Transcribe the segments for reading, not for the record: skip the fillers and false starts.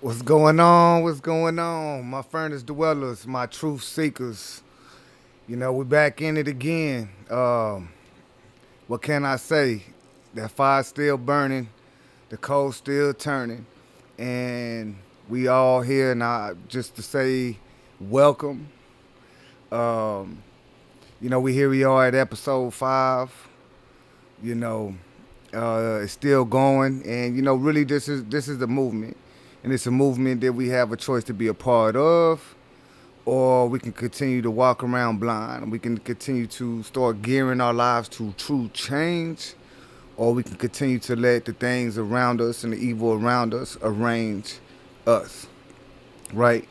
What's going on? What's going on? My furnace dwellers, my truth seekers. We're back in it again. What can I say? That fire's still burning, the coal's still turning, and we all here now just to say welcome. Um, we are at episode 5. You know, it's still going, and really this is the movement, and it's a movement that we have a choice to be a part of, or we can continue to walk around blind. We can continue to start gearing our lives to true change, or we can continue to let the things around us and the evil around us arrange us, right?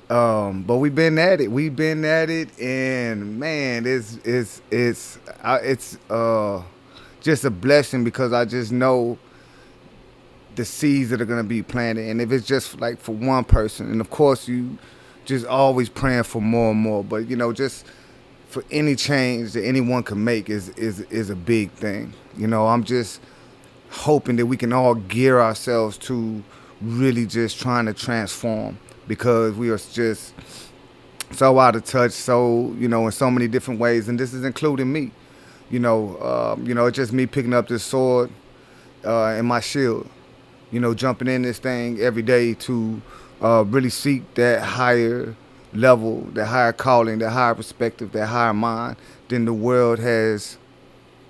But we've been at it. We've been at it, and man, it's just a blessing because I just know the seeds that are gonna be planted, and if it's just like for one person, and of course you just always praying for more and more, but just for any change that anyone can make is a big thing. I'm just hoping that we can all gear ourselves to really just trying to transform because we are just so out of touch, so in so many different ways, and this is including me. It's just me picking up this sword and my shield. Jumping in this thing every day to really seek that higher level, that higher calling, that higher perspective, that higher mind than the world has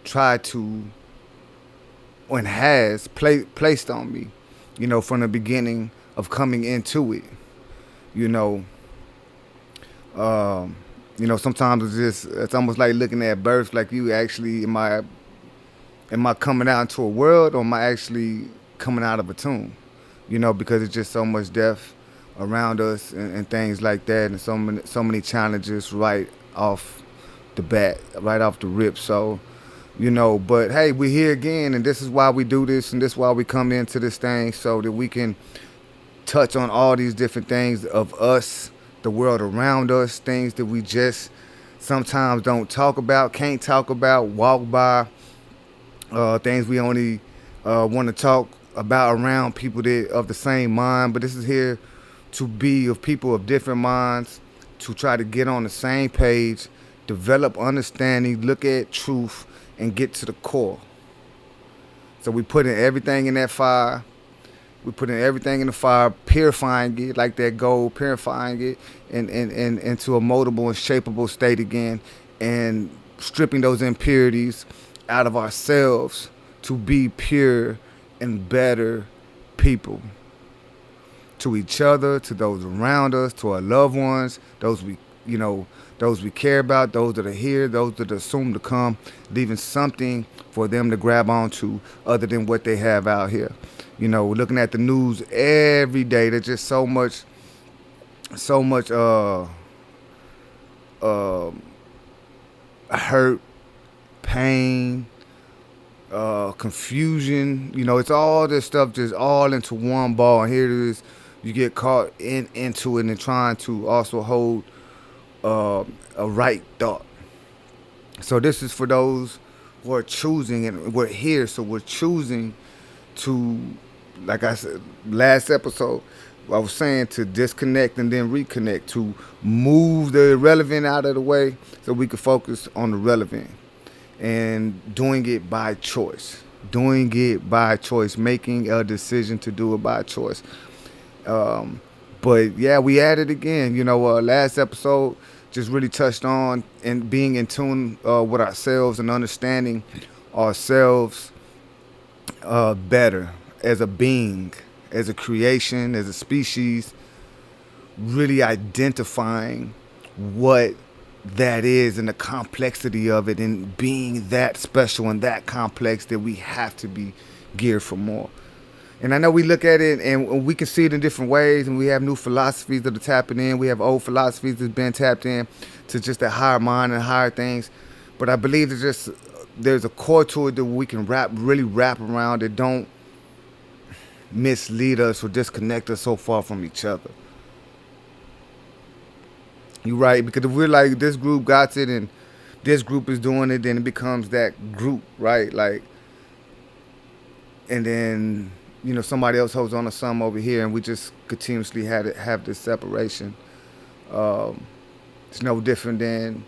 tried to and has placed on me. From the beginning of coming into it. You know, sometimes it's almost like looking at birth, like you actually am I coming out into a world, or am I actually coming out of a tomb? Because it's just so much death around us and things like that, and so many challenges right off the bat, right off the rip. So, but hey, we're here again, and this is why we do this, and this is why we come into this thing so that we can touch on all these different things of us, the world around us, things that we just sometimes don't talk about, can't talk about, walk by, things we only want to talk about around people that of the same mind. But this is here to be of people of different minds, to try to get on the same page, develop understanding, look at truth, and get to the core. So we put in everything in that fire. We put in everything in the fire, purifying it like that gold, purifying it and into a moldable and shapeable state again, and stripping those impurities out of ourselves to be pure and better people to each other, to those around us, to our loved ones, those we care about, those that are here, those that are soon to come, leaving something for them to grab onto other than what they have out here. Looking at the news every day, there's just so much uh, hurt, pain, confusion. It's all this stuff just all into one ball, and here it is. You get caught into it and trying to also hold a right thought. So this is for those who are choosing, and we're here, so we're choosing to, like I said last episode, I was saying to disconnect and then reconnect, to move the irrelevant out of the way so we can focus on the relevant, and doing it by choice. Doing it by choice, making a decision to do it by choice. But yeah, we at it again. Last episode just really touched on and being in tune with ourselves and understanding ourselves better as a being, as a creation, as a species, really identifying what that is and the complexity of it, and being that special and that complex that we have to be geared for more. And I know we look at it and we can see it in different ways, and we have new philosophies that are tapping in. We have old philosophies that's been tapped in to just a higher mind and higher things. But I believe there's a core to it that we can really wrap around, that don't mislead us or disconnect us so far from each other. You're right, because if we're like, this group got it and this group is doing it, then it becomes that group, right? Like, and then somebody else holds on to some over here, and we just continuously have this separation. Um, it's no different than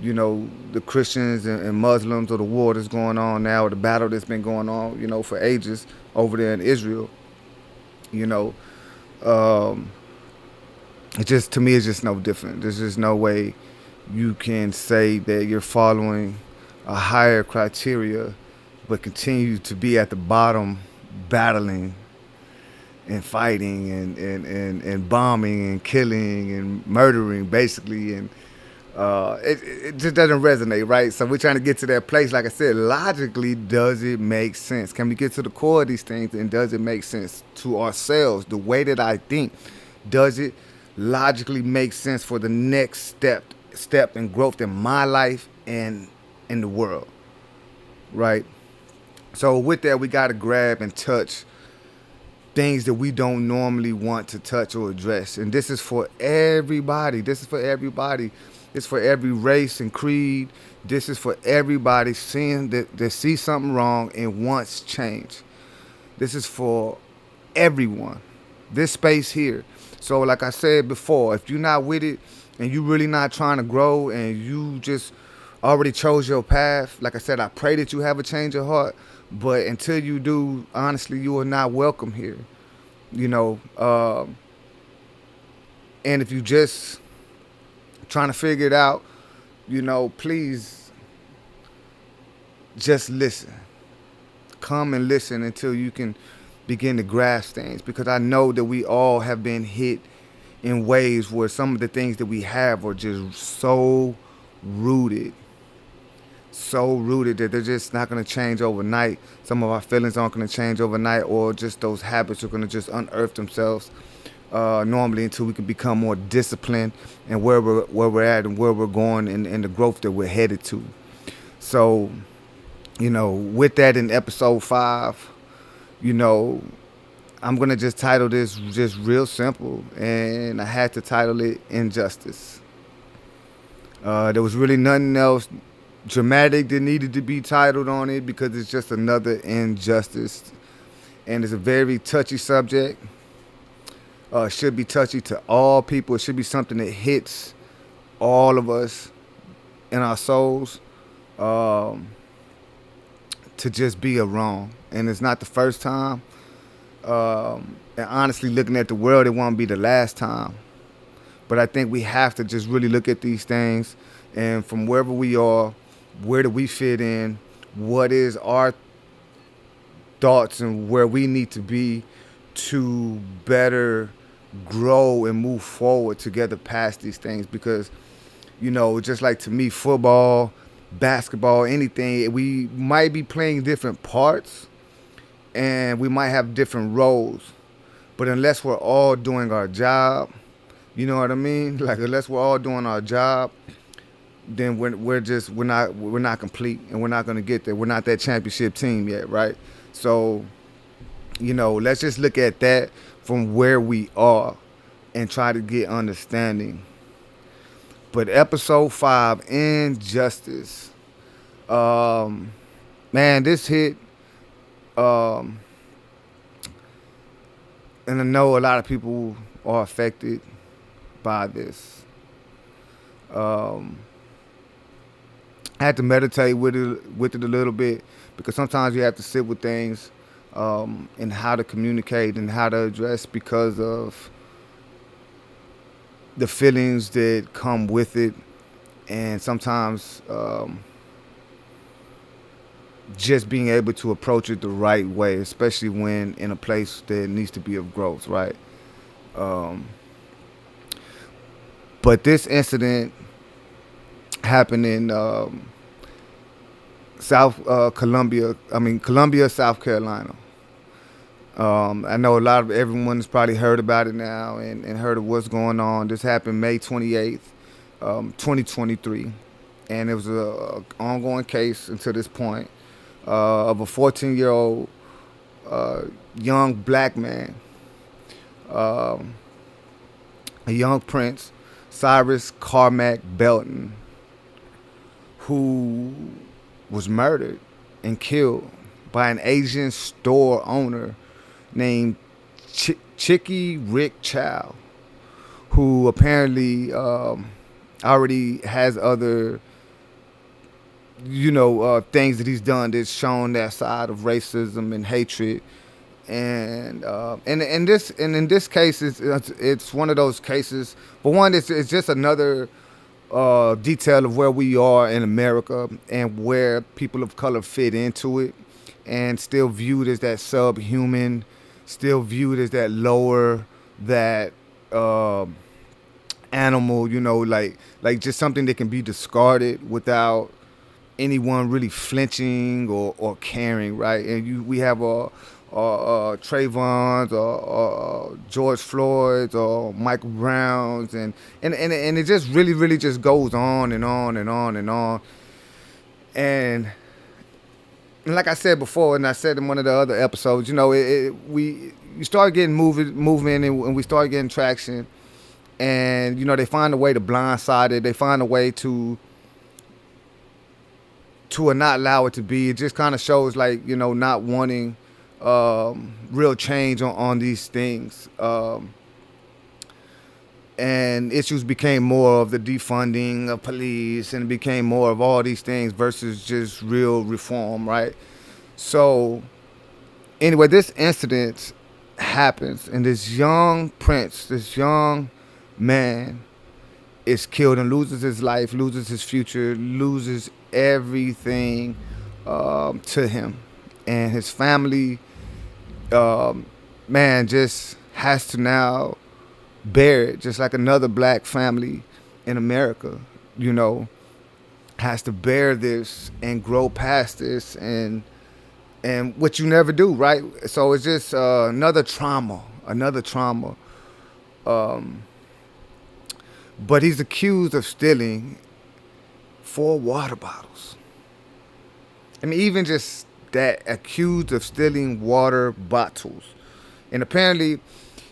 the Christians and Muslims, or the war that's going on now, or the battle that's been going on, for ages over there in Israel. You know, um, it just to me it's just no different. There's just no way you can say that you're following a higher criteria, but continue to be at the bottom, battling and fighting and bombing and killing and murdering, basically, and it just doesn't resonate, right? So we're trying to get to that place. Like I said, logically, does it make sense? Can we get to the core of these things, and does it make sense to ourselves? The way that I think, does it logically make sense for the next step and growth in my life and in the world, right? So with that, we got to grab and touch things that we don't normally want to touch or address. And this is for everybody. This is for everybody. It's for every race and creed. This is for everybody seeing that see something wrong and wants change. This is for everyone. This space here. So like I said before, if you're not with it and you really not trying to grow and you just already chose your path, like I said, I pray that you have a change of heart. But until you do, honestly, you are not welcome here. You know, and if you just trying to figure it out, please just listen. Come and listen until you can begin to grasp things. Because I know that we all have been hit in ways where some of the things that we have are just so rooted that they're just not going to change overnight. Some of our feelings aren't going to change overnight, or just those habits are going to just unearth themselves normally, until we can become more disciplined and where we're at and where we're going, and the growth that we're headed to. So, with that, in episode 5, I'm going to just title this just real simple, and I had to title it Injustice. There was really nothing else dramatic that needed to be titled on it, because it's just another injustice, and it's a very touchy subject. Should be touchy to all people. It should be something that hits all of us in our souls, to just be a wrong. And it's not the first time, and honestly, looking at the world, it won't be the last time. But I think we have to just really look at these things, and from wherever we are, where do we fit in? What is our thoughts and where we need to be to better grow and move forward together past these things? Because, just like to me, football, basketball, anything, we might be playing different parts and we might have different roles. But unless we're all doing our job, you know what I mean? Like, unless we're all doing our job, then we're not complete, and we're not going to get there. We're not that championship team yet, right? So, let's just look at that from where we are and try to get understanding. But episode 5, Injustice. Man, this hit. And I know a lot of people are affected by this. I had to meditate with it a little bit, because sometimes you have to sit with things, and how to communicate and how to address, because of the feelings that come with it, and sometimes just being able to approach it the right way, especially when in a place that needs to be of growth, right? But this incident happened in Columbia, South Carolina. I know a lot of everyone's probably heard about it now and heard of what's going on. This happened May 28th, 2023. And it was an ongoing case until this point, of a 14-year-old young black man, a young prince, Cyrus Carmack Belton, who was murdered and killed by an Asian store owner named Chicky Rick Chow, who apparently already has other, things that he's done that's shown that side of racism and hatred. And in this case, it's one of those cases. For one, it's just another detail of where we are in America and where people of color fit into it, and still viewed as that subhuman, still viewed as that lower, that animal, like just something that can be discarded without anyone really flinching or caring, right? And we have Trayvon's or George Floyd's or Michael Brown's, and it just really just goes on and on and on and on. And like I said before, and I said in one of the other episodes, you start getting movement, and we start getting traction, and they find a way to blindside it. They find a way to not allow it to be. It just kind of shows like not wanting real change on these things. And issues became more of the defunding of police, and it became more of all these things versus just real reform, right? So anyway, this incident happens, and this young prince, this young man is killed and loses his life, loses his future, loses everything to him. And his family, just has to now bear it, just like another black family in America, has to bear this and grow past this, and what you never do, right? So it's just another trauma. But he's accused of stealing 4 water bottles. I mean, even just that, accused of stealing water bottles. And apparently,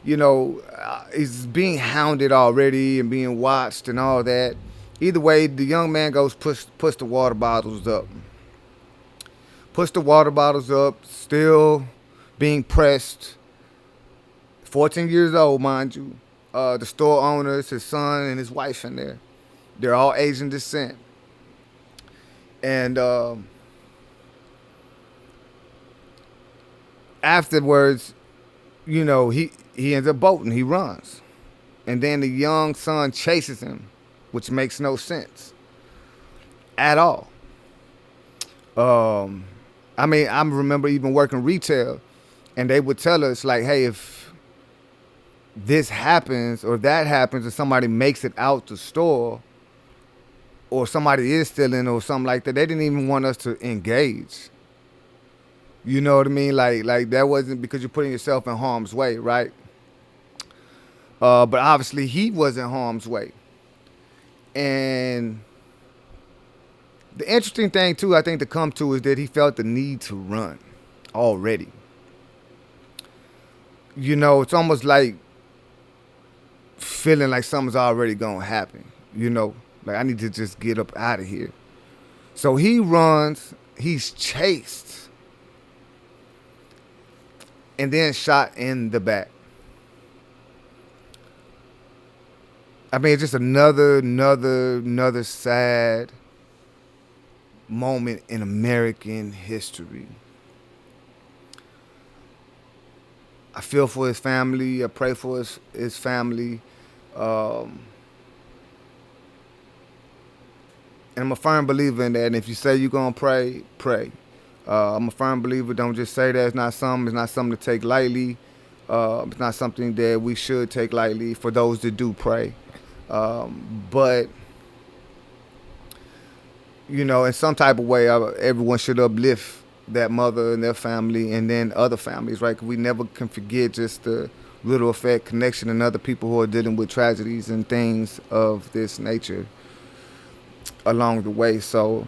he's being hounded already and being watched and all that. Either way, the young man goes push the water bottles up. Push the water bottles up, still being pressed. 14 years old, mind you. The store owners, his son and his wife in there. They're all Asian descent. And afterwards, he ends up bolting. He runs. And then the young son chases him, which makes no sense at all. I remember even working retail, and they would tell us, like, hey, if this happens or that happens and somebody makes it out the store, or somebody is stealing or something like that, they didn't even want us to engage. You know what I mean? Like that wasn't because you're putting yourself in harm's way, right? But obviously he was in harm's way. And the interesting thing too, I think, to come to is that he felt the need to run already. It's almost like feeling like something's already gonna happen. Like, I need to just get up out of here. So he runs, he's chased, and then shot in the back. I mean, it's just another sad moment in American history. I feel for his family. I pray for his family. And I'm a firm believer in that. And if you say you're going to pray, pray. I'm a firm believer. Don't just say that. It's not something to take lightly. It's not something that we should take lightly for those that do pray. But, in some type of way, everyone should uplift that mother and their family, and then other families, right? 'Cause we never can forget just the ripple effect connection and other people who are dealing with tragedies and things of this nature along the way. So,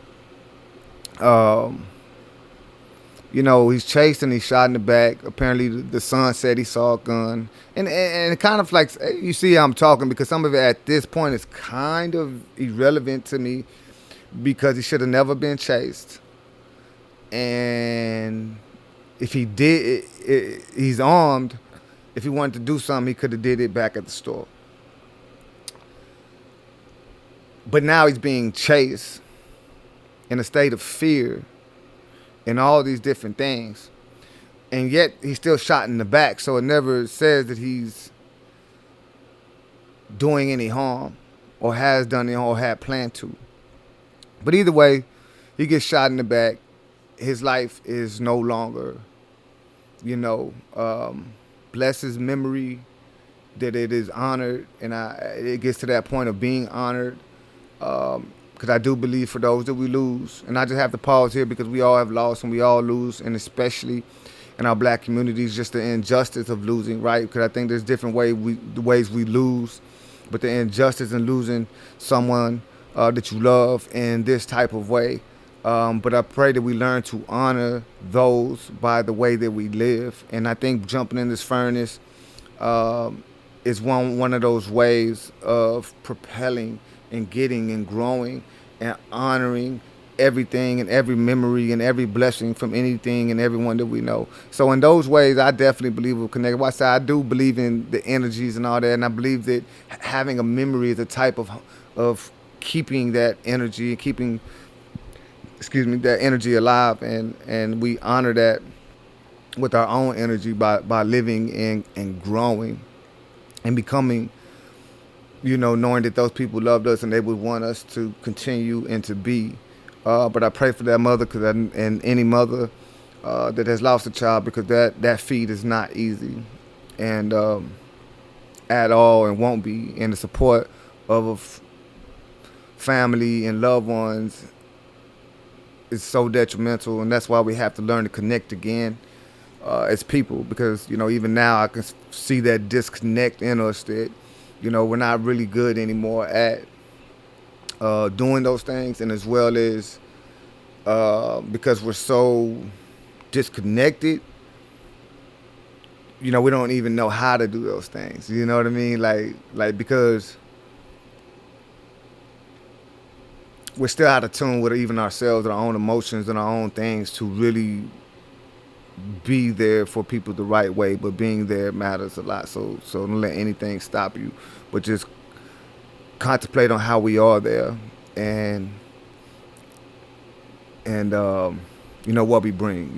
he's chased and he's shot in the back. Apparently the son said he saw a gun. And it kind of like, you see how I'm talking, because some of it at this point is kind of irrelevant to me, because he should have never been chased. And if he did he's armed. If he wanted to do something, he could have did it back at the store. But now he's being chased in a state of fear and all these different things. And yet he's still shot in the back, so it never says that he's doing any harm or has done it or had planned to. But either way, he gets shot in the back. His life is no longer, bless his memory, that it is honored, and it gets to that point of being honored. Because I do believe for those that we lose, and I just have to pause here because we all have lost and we all lose, and especially in our black communities, just the injustice of losing, right? Because I think there's different ways we lose, but the injustice in losing someone that you love in this type of way. But I pray that we learn to honor those by the way that we live. And I think jumping in this furnace is one of those ways of propelling and getting and growing and honoring everything and every memory and every blessing from anything and everyone that we know. So in those ways, I definitely believe we'll connect. Well, I do believe in the energies and all that, and I believe that having a memory is a type of keeping that energy, keeping that energy alive, and we honor that with our own energy by living and growing and becoming, knowing that those people loved us and they would want us to continue and to be. But I pray for that mother and any mother that has lost a child, because that feat is not easy, and at all, and won't be. And the support of a family and loved ones is so detrimental, and that's why we have to learn to connect again as people, because even now I can see that disconnect in us, that we're not really good anymore at doing those things, and as well as because we're so disconnected, we don't even know how to do those things. You know what I mean? Like because we're still out of tune with even ourselves and our own emotions and our own things to really be there for people the right way. But being there matters a lot. So don't let anything stop you, but just contemplate on how we are there, and what we bring,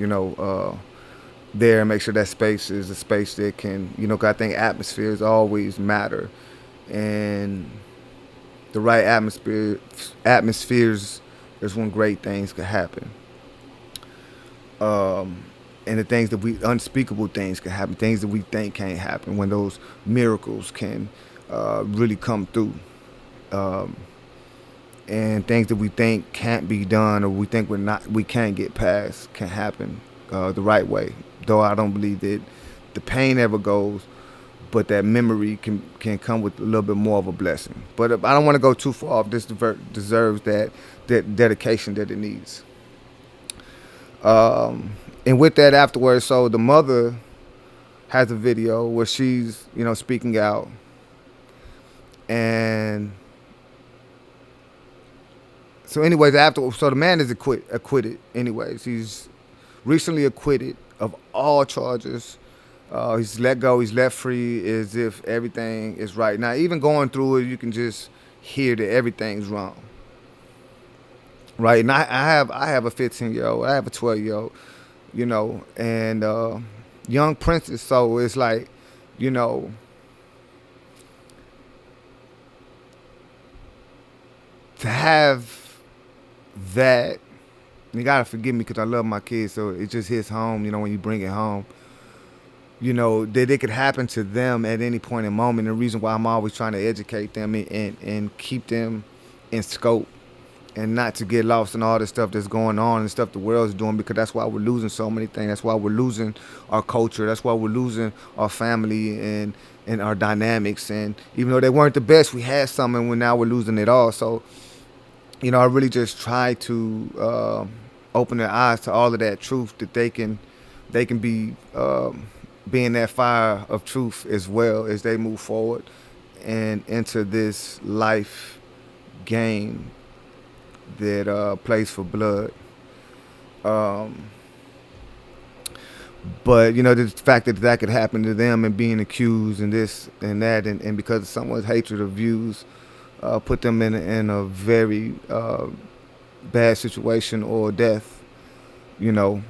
there, and make sure that space is a space that can, 'cause I think atmospheres always matter, and the right atmospheres is when great things can happen. And the things that unspeakable things can happen, things that we think can't happen, when those miracles can really come through. And things that we think can't be done, or we think we can't get past, can happen the right way. Though I don't believe that the pain ever goes, but that memory can come with a little bit more of a blessing. But I don't want to go too far off. This deserves that dedication that it needs. And with that afterwards, so the mother has a video where she's, speaking out, and so anyways, so the man is acquitted anyways. He's recently acquitted of all charges. He's let go, he's let free, as if everything is right. Now, even going through it, you can just hear that everything's wrong. Right? And I have a 15-year-old, I have a 12-year-old, and young princess, so it's like, to have that, you gotta forgive me because I love my kids, so it just hits home, when you bring it home, that it could happen to them at any point in moment. The reason why I'm always trying to educate them and keep them in scope, and not to get lost in all the stuff that's going on and stuff the world's doing, because that's why we're losing so many things. That's why we're losing our culture. That's why we're losing our family and our dynamics. And even though they weren't the best, we had some, and now we're losing it all. So, I really just try to open their eyes to all of that truth, that they can be being that fire of truth as well as they move forward and enter this life game that plays for blood. But you know, the fact that that could happen to them and being accused and this and that, and because of someone's hatred of views, put them in a very bad situation or death. You know,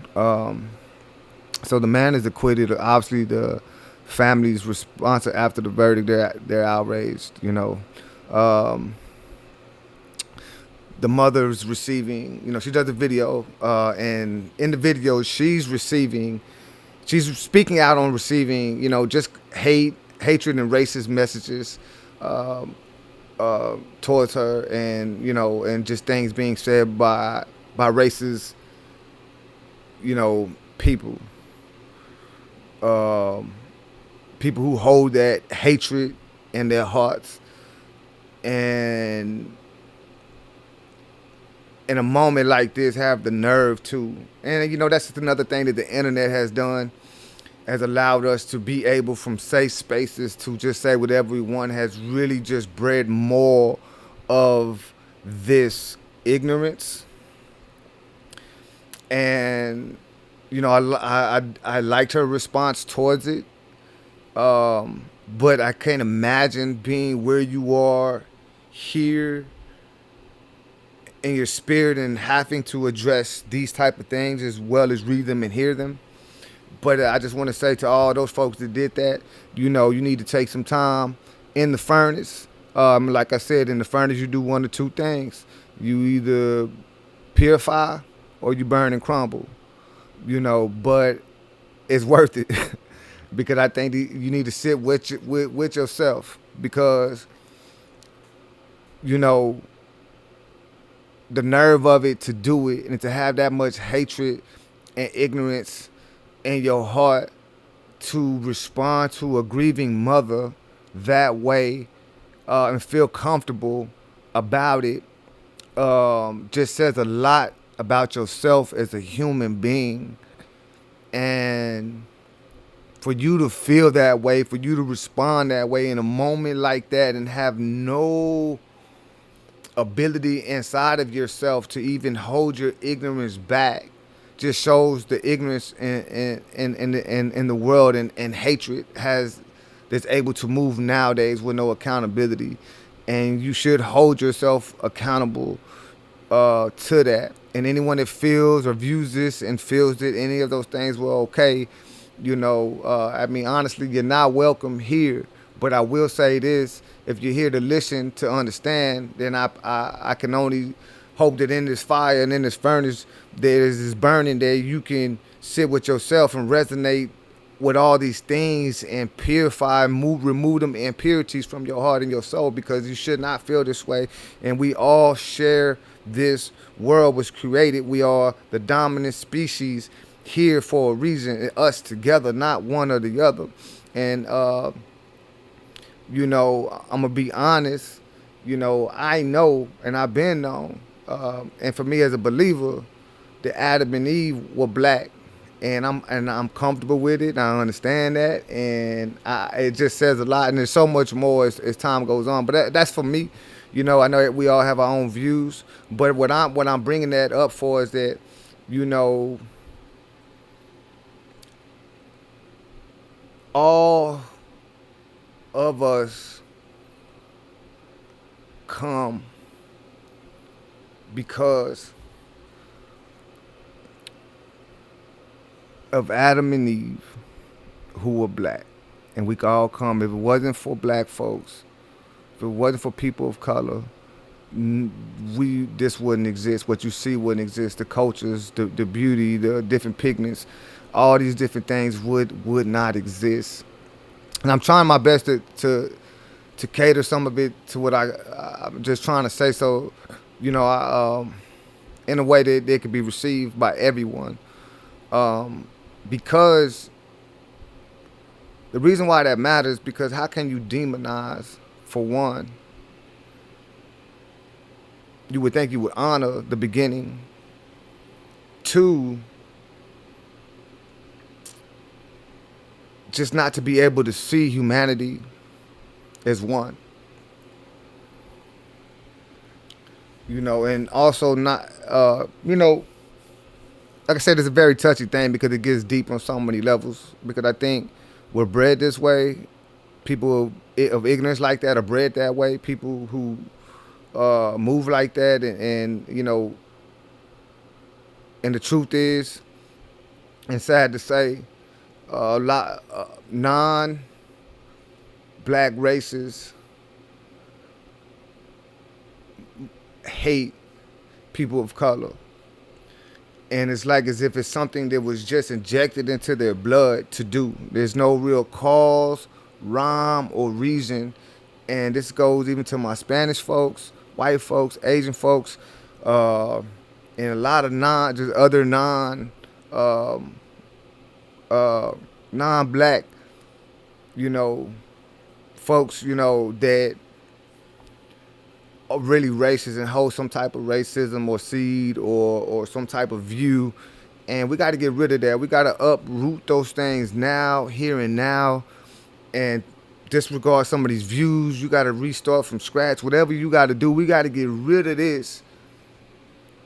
so the man is acquitted. Obviously, the family's response after the verdict, they're outraged. You know, um, the mother's receiving. You know, she does a video, and in the video, she's speaking out on receiving. You know, just hatred, and racist messages. Um, Towards her, and you know, and just things being said by racist, you know, people, um, people who hold that hatred in their hearts, and in a moment like this, have the nerve to, and you know, that's just another thing that the internet has done, has allowed us to be able from safe spaces to just say whatever we want, has really just bred more of this ignorance. And you know, I liked her response towards it, but I can't imagine being where you are here in your spirit and having to address these type of things as well as read them and hear them. But I just want to say to all those folks that did that, you know, you need to take some time in the furnace. Like I said, in the furnace, you do one or two things. You either purify or you burn and crumble, you know, but it's worth it because I think you need to sit with yourself because, you know, the nerve of it to do it and to have that much hatred and ignorance in your heart to respond to a grieving mother that way, and feel comfortable about it, just says a lot about yourself as a human being. And for you to feel that way, for you to respond that way in a moment like that and have no ability inside of yourself to even hold your ignorance back, just shows the ignorance in the world, and hatred that's able to move nowadays with no accountability. And you should hold yourself accountable to that. And anyone that feels or views this and feels that any of those things were okay, you know, I mean, honestly, you're not welcome here. But I will say this: if you're here to listen, to understand, then I can only hope that in this fire and in this furnace there is this burning, that you can sit with yourself and resonate with all these things and purify, remove them impurities from your heart and your soul, because you should not feel this way. And we all share this world was created. We are the dominant species here for a reason, us together, not one or the other. And you know, I'm gonna be honest, you know, I know and I've been known, and for me as a believer, that Adam and Eve were black, and I'm comfortable with it. I understand that, and it just says a lot. And there's so much more as time goes on. But that's for me. You know, I know that we all have our own views, but what I'm bringing that up for is that, you know, all of us come because of Adam and Eve, who were black. And we could all come. If it wasn't for black folks, if it wasn't for people of color, this wouldn't exist. What you see wouldn't exist. The cultures, the beauty, the different pigments, all these different things would not exist. And I'm trying my best to cater some of it to what I'm just trying to say. So, you know, in a way that it could be received by everyone. Because the reason why that matters, because how can you demonize, for one? You would think you would honor the beginning. Two, just not to be able to see humanity as one. You know, and also not, you know, like I said, it's a very touchy thing because it gets deep on so many levels. Because I think we're bred this way. People of ignorance like that are bred that way. People who move like that, and you know, and the truth is, and sad to say, a lot non-black races hate people of color. And it's like as if it's something that was just injected into their blood to do. There's no real cause, rhyme, or reason. And this goes even to my Spanish folks, white folks, Asian folks, and a lot of just other um, non-black, you know, folks, you know, that are really racist and hold some type of racism or seed or some type of view. And we got to get rid of that. We got to uproot those things now, here and now, and disregard some of these views. You got to restart from scratch. Whatever you got to do, we got to get rid of this.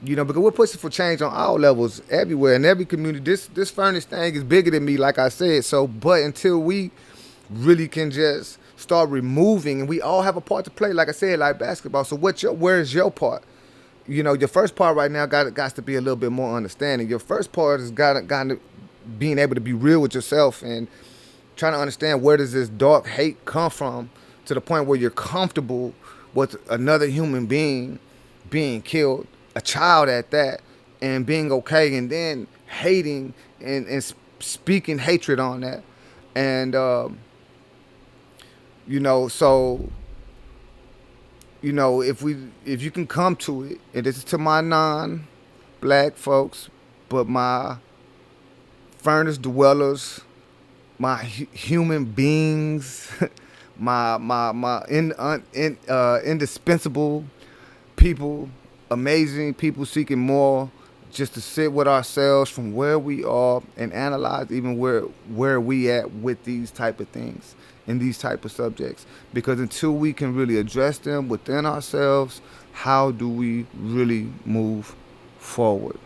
You know, because we're pushing for change on all levels, everywhere, in every community. This Furnace thing is bigger than me, like I said. So, but until we really can just start removing, and we all have a part to play, like I said, like basketball. So, where's your part? You know, your first part right now got to be a little bit more understanding. Your first part has got to being able to be real with yourself and trying to understand where does this dark hate come from, to the point where you're comfortable with another human being being killed, a child at that, and being okay, and then hating and speaking hatred on that. And you know, so, you know, if you can come to it, and this is to my non-black folks, but my furnace dwellers, my human beings, my indispensable people, amazing people seeking more, just to sit with ourselves from where we are and analyze even where we at with these type of things and these type of subjects. Because until we can really address them within ourselves, how do we really move forward?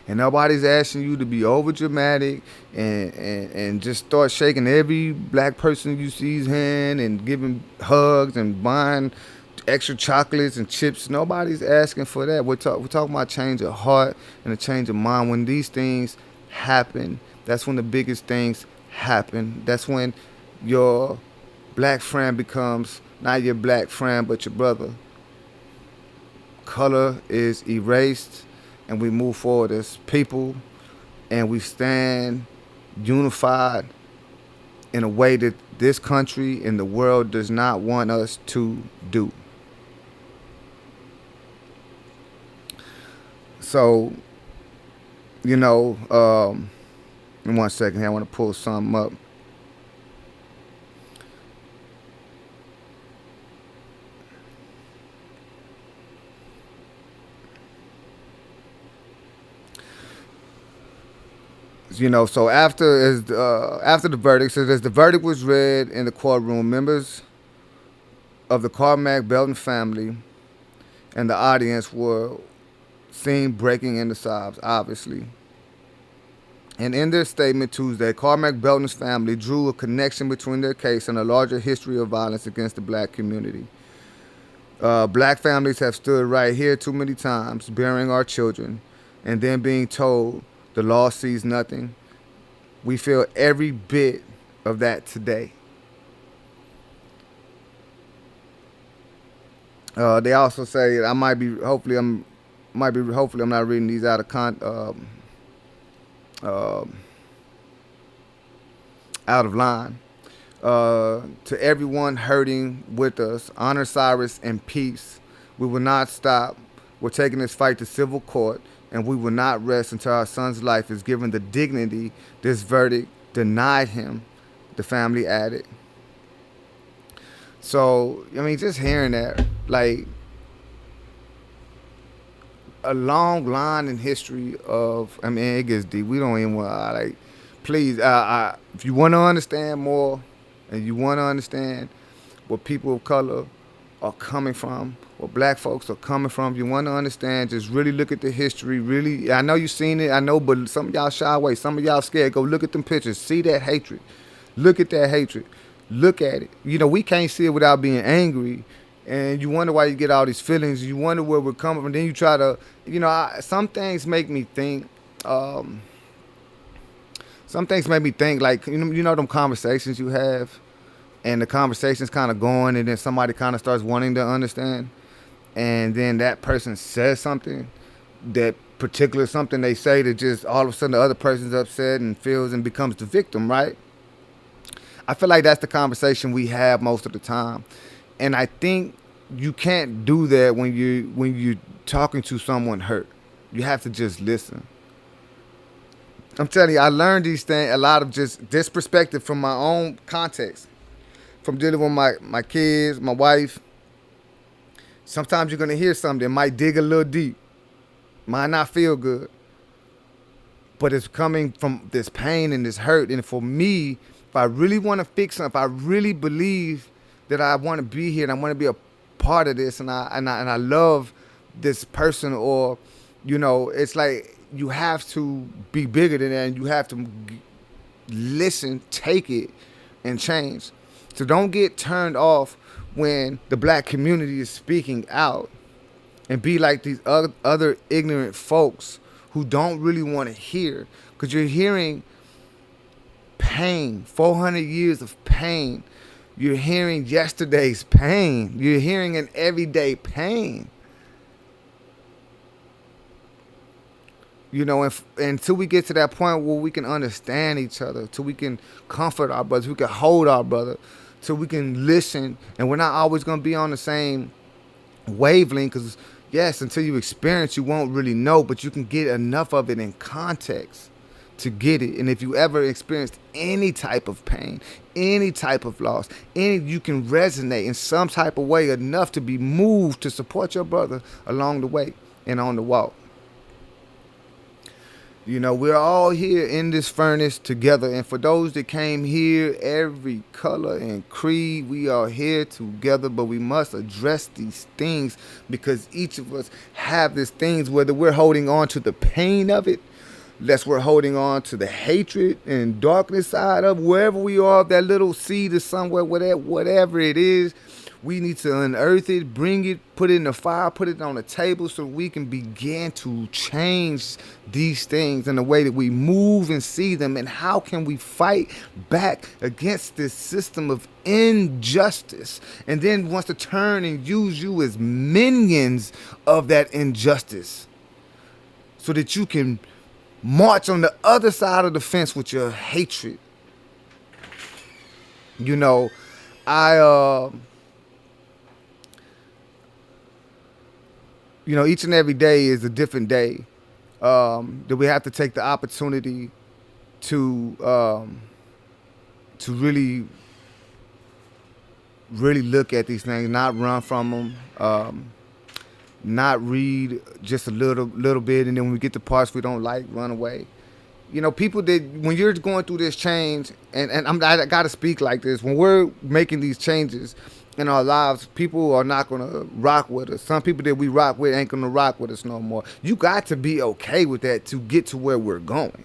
And nobody's asking you to be over dramatic and just start shaking every black person you see's hand and giving hugs and buying extra chocolates and chips. Nobody's asking for that. We're talking about change of heart and a change of mind. When these things happen, that's when the biggest things happen. That's when your black friend becomes not your black friend, but your brother. Color is erased, and we move forward as people, and we stand unified in a way that this country and the world does not want us to do. So, you know, in 1 second here, I want to pull something up. You know, so after the verdict, so as the verdict was read in the courtroom, members of the Carmack Belton family and the audience were seen breaking into sobs, obviously. And in their statement Tuesday, Carmack Belton's family drew a connection between their case and a larger history of violence against the black community. Black families have stood right here too many times, burying our children, and then being told the law sees nothing. We feel every bit of that today. They also say hopefully I'm not reading these out of line. To everyone hurting with us, honor Cyrus in peace. We will not stop. We're taking this fight to civil court, and we will not rest until our son's life is given the dignity this verdict denied him, the family added. So, I mean, just hearing that, like, a long line in history of, I mean, it gets deep. We don't even want to, like, please, if you want to understand more and you want to understand where people of color are coming from, where black folks are coming from. You want to understand, just really look at the history. Really, I know you've seen it. I know, but some of y'all shy away. Some of y'all scared. Go look at them pictures. See that hatred. Look at that hatred. Look at it. You know, we can't see it without being angry. And you wonder why you get all these feelings. You wonder where we're coming from. Then you try to, you know, some things make me think. Some things make me think, like, you know them conversations you have, and the conversation's kind of going, and then somebody kind of starts wanting to understand, and then that person says something, that particular something they say, that just all of a sudden the other person's upset and feels and becomes the victim, right? I feel like that's the conversation we have most of the time, and I think you can't do that when you're talking to someone hurt. You have to just listen. I'm telling you, I learned these things, a lot of just this perspective from my own context, from dealing with my kids, my wife. Sometimes you're going to hear something that might dig a little deep, might not feel good, but it's coming from this pain and this hurt. And for me, if I really want to fix something, if I really believe that I want to be here and I want to be a part of this, and I love this person, or, you know, it's like, you have to be bigger than that, and you have to listen, take it, and change. So don't get turned off when the black community is speaking out, and be like these other ignorant folks who don't really want to hear, because you're hearing pain, 400 years of pain. You're hearing yesterday's pain. You're hearing an everyday pain. You know, until we get to that point where we can understand each other, till we can comfort our brothers, we can hold our brother, till we can listen, and we're not always going to be on the same wavelength, because, yes, until you experience, you won't really know, but you can get enough of it in context to get it. And if you ever experienced any type of pain, any type of loss, you can resonate in some type of way enough to be moved to support your brother along the way and on the walk. You know, we're all here in this furnace together. And for those that came here, every color and creed, we are here together. But we must address these things, because each of us have these things, whether we're holding on to the pain of it, lest we're holding on to the hatred and darkness side of, wherever we are, that little seed is somewhere, whatever it is. We need to unearth it, bring it, put it in the fire, put it on the table, so we can begin to change these things in the way that we move and see them. And how can we fight back against this system of injustice, and then wants to turn and use you as minions of that injustice, so that you can march on the other side of the fence with your hatred. You know, you know, each and every day is a different day. That we have to take the opportunity to really look at these things, not run from them, not read just a little bit, and then when we get to parts we don't like, run away. You know, people that, when you're going through this change, and I got to speak like this, when we're making these changes in our lives, people are not going to rock with us. Some people that we rock with ain't going to rock with us no more. You got to be okay with that to get to where we're going.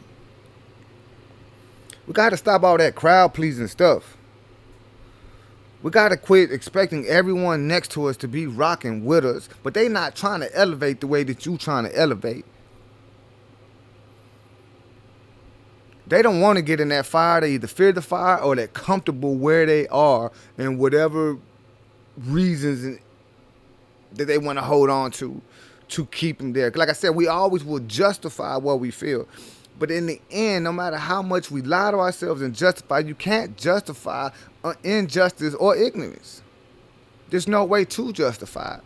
We got to stop all that crowd pleasing stuff. We got to quit expecting everyone next to us to be rocking with us, but they not trying to elevate the way that you trying to elevate. They don't want to get in that fire. They either fear the fire, or they're comfortable where they are, and whatever reasons that they want to hold on to keep them there. Like I said, we always will justify what we feel. But in the end, no matter how much we lie to ourselves and justify, you can't justify injustice or ignorance. There's no way to justify it.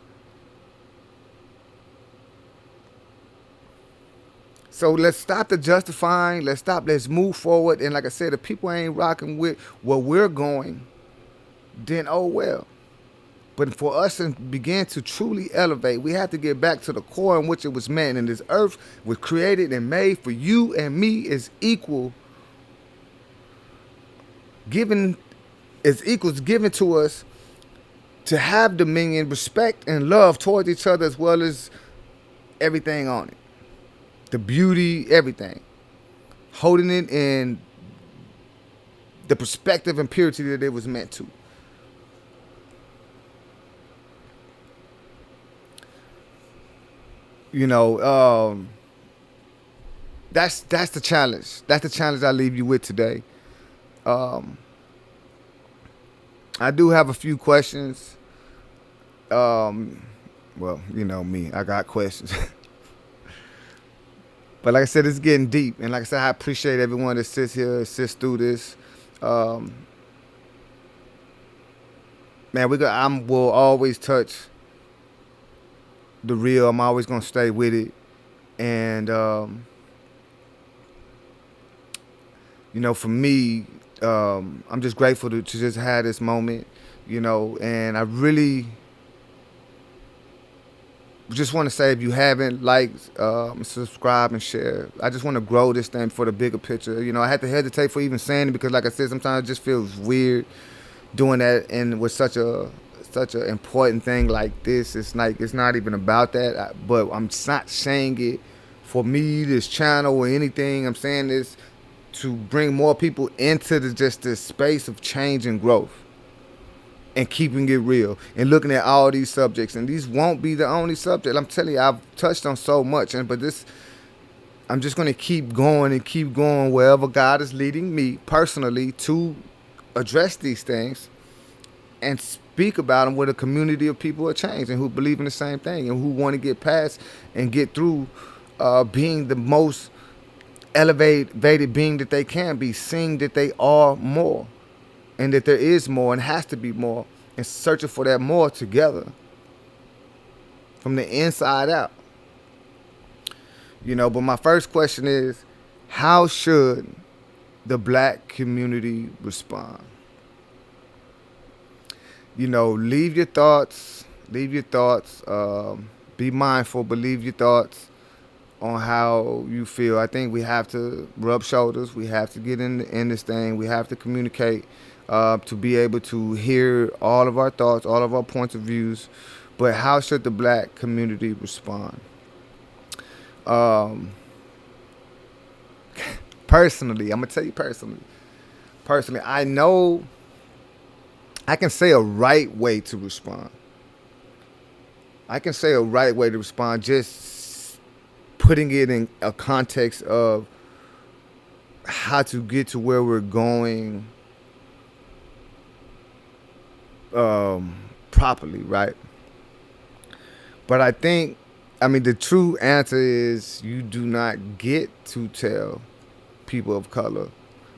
So let's stop the justifying. Let's move forward. And like I said, if people ain't rocking with where we're going, then oh well. But for us to begin to truly elevate, we have to get back to the core in which it was meant. And this earth was created and made for you and me as equal. Given to us to have dominion, respect, and love towards each other, as well as everything on it. The beauty, everything. Holding it in the perspective and purity that it was meant to. You know, that's the challenge. That's the challenge I leave you with today. I do have a few questions. Well, you know me, I got questions. But like I said, it's getting deep, and like I said, I appreciate everyone that sits here, sits through this. Man, will always touch the real. I'm always gonna stay with it, and you know, for me, I'm just grateful to just have this moment, you know, and I really just want to say, if you haven't liked, subscribe and share. I just want to grow this thing for the bigger picture. You know, I had to hesitate for even saying it because, like I said, sometimes it just feels weird doing that, and with such an important thing like this. It's like, it's not even about that. But I'm not saying it for me, this channel, or anything. I'm saying this to bring more people into just this space of change and growth, and keeping it real, and looking at all these subjects. And these won't be the only subject. I'm telling you, I've touched on so much, but I'm just going to keep going wherever God is leading me personally to address these things and speak about them with a community of people who are changed and who believe in the same thing and who want to get past and get through being the most elevated being that they can be, seeing that they are more, and that there is more and has to be more, and searching for that more together from the inside out. You know, but my first question is, how should the black community respond? You know, leave your thoughts. Be mindful, but leave your thoughts on how you feel. I think we have to rub shoulders. We have to get in this thing. We have to communicate to be able to hear all of our thoughts, all of our points of views. But how should the black community respond? Personally, I'm gonna tell you personally, I know I can say a right way to respond. Just putting it in a context of how to get to where we're going properly, right? But I think, the true answer is, you do not get to tell people of color,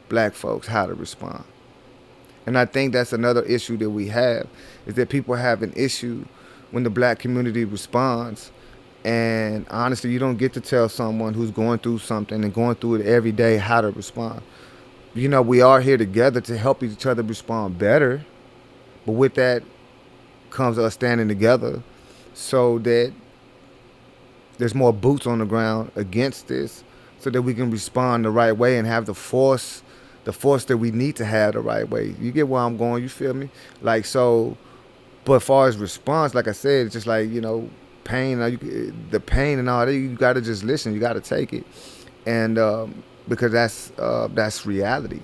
black folks, how to respond. And I think that's another issue that we have, is that people have an issue when the black community responds. And honestly, you don't get to tell someone who's going through something and going through it every day how to respond. You know, we are here together to help each other respond better. But with that comes us standing together so that there's more boots on the ground against this, so that we can respond the right way and have the force that we need to have the right way. You get where I'm going, you feel me? Like, so, but as far as response, like I said, it's just like, you know, pain, the pain and all that, you got to just listen, you got to take it. And because that's reality.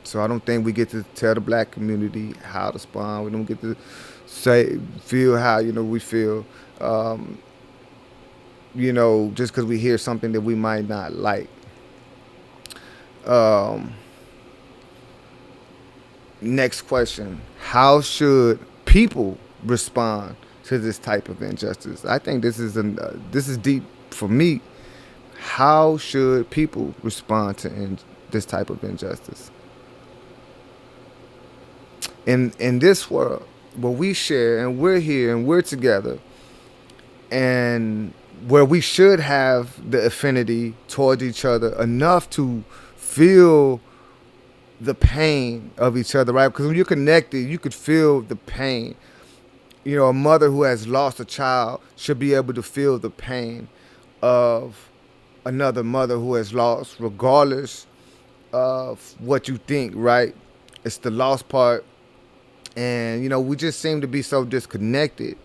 So I don't think we get to tell the black community how to respond. We don't get to feel how, you know, we feel, you know, just because we hear something that we might not like. Next question: how should people respond to this type of injustice? I think this is deep for me. How should people respond to this type of injustice? In this world where we share and we're here and we're together, and where we should have the affinity towards each other enough to feel the pain of each other, right? Because when you're connected, you could feel the pain. You know, a mother who has lost a child should be able to feel the pain of another mother who has lost, regardless of what you think, right? It's the lost part And, we just seem to be so disconnected.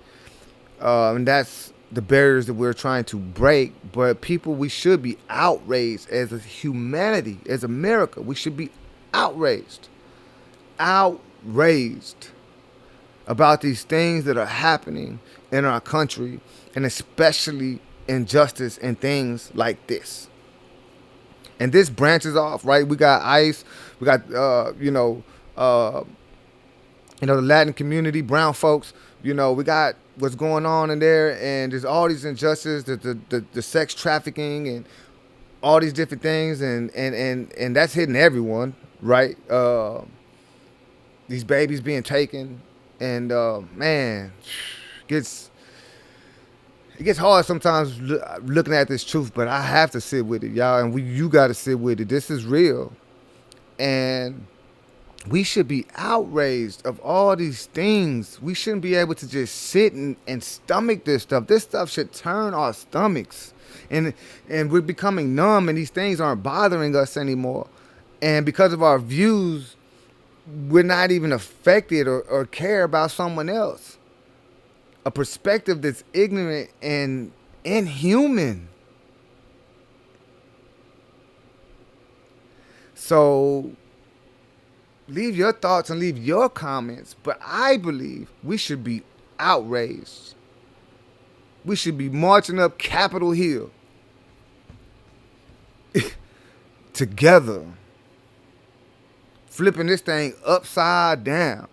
And that's the barriers that we're trying to break. But people, we should be outraged as a humanity, as America. We should be outraged. Outraged about these things that are happening in our country, and especially injustice and things like this. And this branches off, right? We got ICE, we got the Latin community, brown folks. We got what's going on in there, and there's all these injustices, the sex trafficking, and all these different things, and that's hitting everyone, right? These babies being taken, and man, it gets hard sometimes looking at this truth, but I have to sit with it, y'all, and you got to sit with it. This is real, and we should be outraged of all these things. We shouldn't be able to just sit and stomach this stuff. This stuff should turn our stomachs. And we're becoming numb, and these things aren't bothering us anymore. And because of our views, we're not even affected or care about someone else. A perspective that's ignorant and inhuman. So leave your thoughts and leave your comments, but I believe we should be outraged. We should be marching up Capitol Hill together, flipping this thing upside down.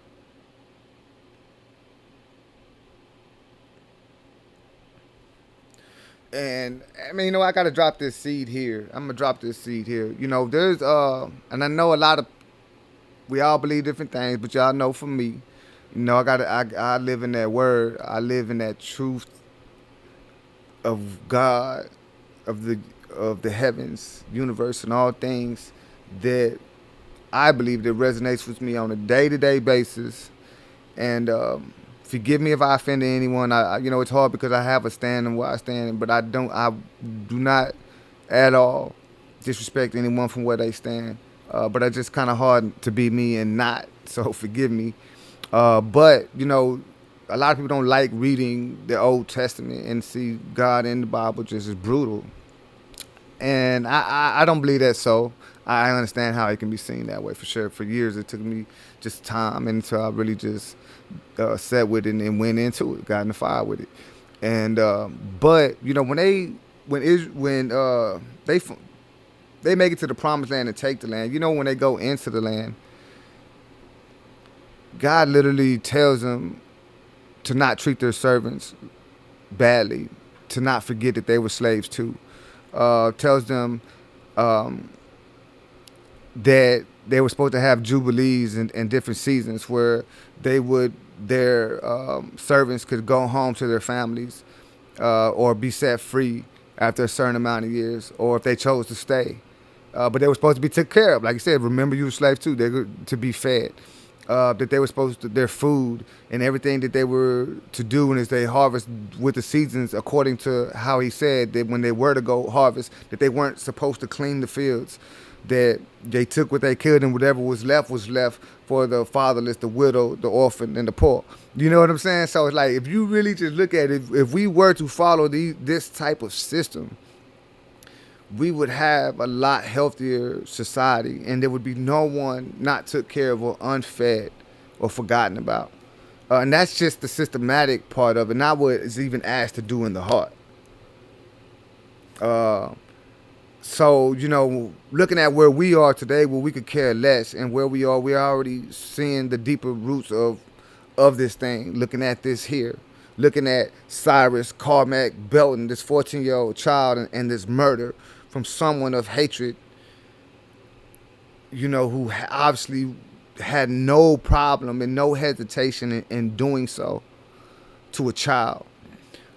And I mean, I gotta drop this seed here. I'm gonna drop this seed here. There's and I know a lot of, we all believe different things, but y'all know for me, I live in that word. I live in that truth of God, of the heavens, universe, and all things that I believe that resonates with me on a day-to-day basis. And forgive me if I offended anyone. It's hard because I have a stand in where I stand, but I do not at all disrespect anyone from where they stand. But it's just kind of hard to be me and not, so forgive me. But, a lot of people don't like reading the Old Testament and see God in the Bible just as brutal. And I don't believe that, so I understand how it can be seen that way for sure. For years, it took me just time until I really just sat with it and went into it, got in the fire with it. And but when they make it to the promised land and take the land, when they go into the land, God literally tells them to not treat their servants badly, to not forget that they were slaves too. Tells them that they were supposed to have jubilees and different seasons where their servants could go home to their families or be set free after a certain amount of years, or if they chose to stay. But they were supposed to be taken care of. Like you said, remember you were slaves too. They were to be fed. That they were supposed to, their food and everything that they were to do, and as they harvest with the seasons, according to how he said that when they were to go harvest, that they weren't supposed to clean the fields, that they took what they could, and whatever was left for the fatherless, the widow, the orphan, and the poor. You know what I'm saying? So it's like, if you really just look at it, if we were to follow this type of system, we would have a lot healthier society, and there would be no one not took care of or unfed or forgotten about. And that's just the systematic part of it, not what is even asked to do in the heart. So, looking at where we are today, where we could care less, and where we are, we're already seeing the deeper roots of this thing, looking at this here. Looking at Cyrus, Carmack, Belton, this 14-year-old child, and this murder from someone of hatred, who obviously had no problem and no hesitation in doing so to a child.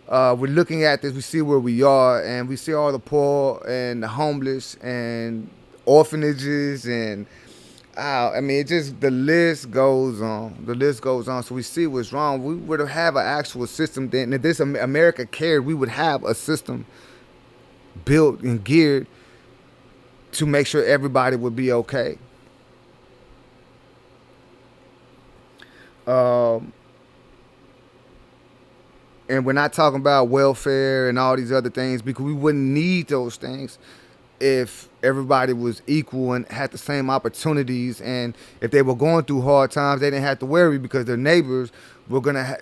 We're looking at this, we see where we are, and we see all the poor and the homeless and orphanages, and the list goes on. The list goes on. So we see what's wrong. We would have an actual system then. If this America cared, we would have a system built and geared to make sure everybody would be okay. Um, and we're not talking about welfare and all these other things, because we wouldn't need those things if everybody was equal and had the same opportunities, and if they were going through hard times, they didn't have to worry because their neighbors were gonna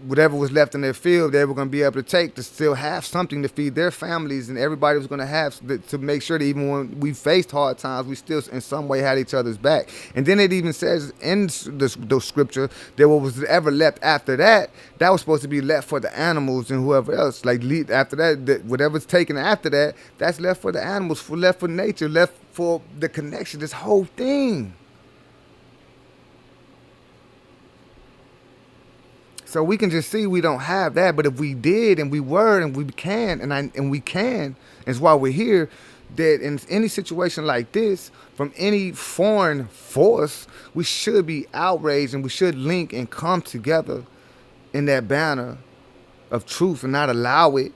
whatever was left in their field, they were gonna be able to take to still have something to feed their families, and everybody was gonna have to make sure that even when we faced hard times, we still in some way had each other's back. And then it even says in the scripture that what was ever left after that, that was supposed to be left for the animals and whoever else. Like after that, whatever's taken after that, that's left for the animals, left for nature, left for the connection. This whole thing. So we can just see we don't have that. But if we did, and we were, and we can, and we can, is why we're here. That in any situation like this, from any foreign force, we should be outraged, and we should link and come together in that banner of truth, and not allow it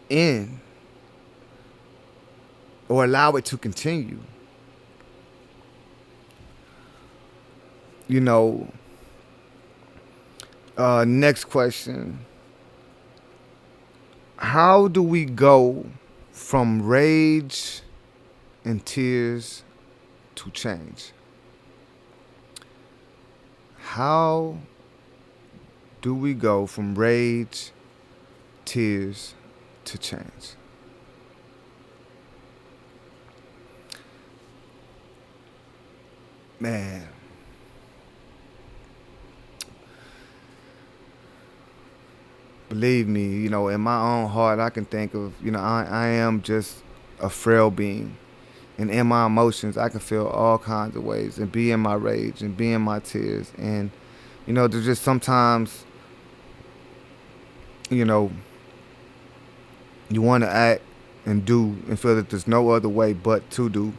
in, or allow it to continue. You know. Next question. How do we go from rage and tears to change? How do we go from rage, tears to change? Man. Believe me, in my own heart, I can think of, I am just a frail being. And in my emotions, I can feel all kinds of ways, and be in my rage, and be in my tears. And, there's just sometimes, you want to act and do and feel that there's no other way but to do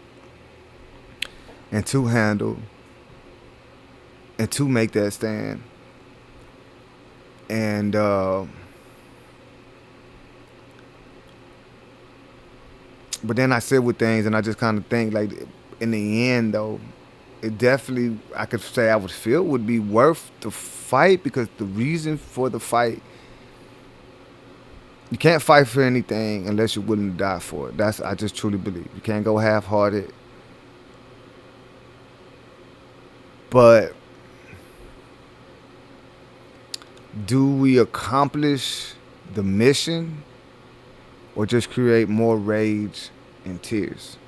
and to handle and to make that stand. And, but then I sit with things and I just kind of think, like, in the end, though, it definitely, I could say I would feel would be worth the fight, because the reason for the fight, you can't fight for anything unless you're willing to die for it. I just truly believe. You can't go half-hearted. But do we accomplish the mission, or just create more rage and tears?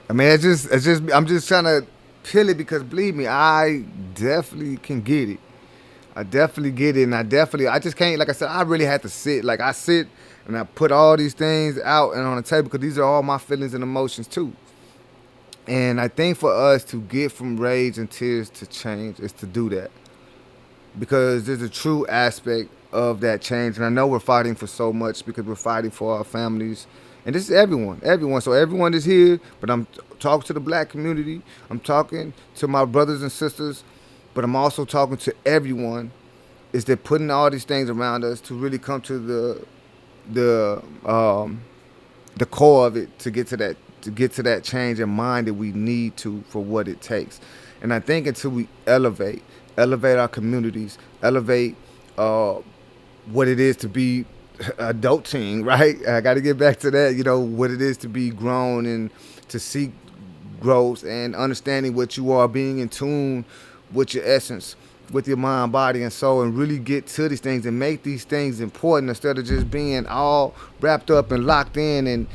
I mean, I'm just trying to peel it, because believe me, I definitely can get it. I definitely get it, and I just can't, like I said, I really had to sit. Like, I sit and I put all these things out and on the table, because these are all my feelings and emotions too. And I think for us to get from rage and tears to change is to do that, because there's a true aspect of that change. And I know we're fighting for so much, because we're fighting for our families. And this is everyone. So everyone is here, but I'm talking to the black community. I'm talking to my brothers and sisters, but I'm also talking to everyone. Is that putting all these things around us to really come to the core of it, to get to that change in mind that we need to, for what it takes. And I think until we elevate our communities, elevate what it is to be adulting, right? I got to get back to that, what it is to be grown, and to seek growth, and understanding what you are, being in tune with your essence, with your mind, body, and soul, and really get to these things and make these things important, instead of just being all wrapped up and locked in and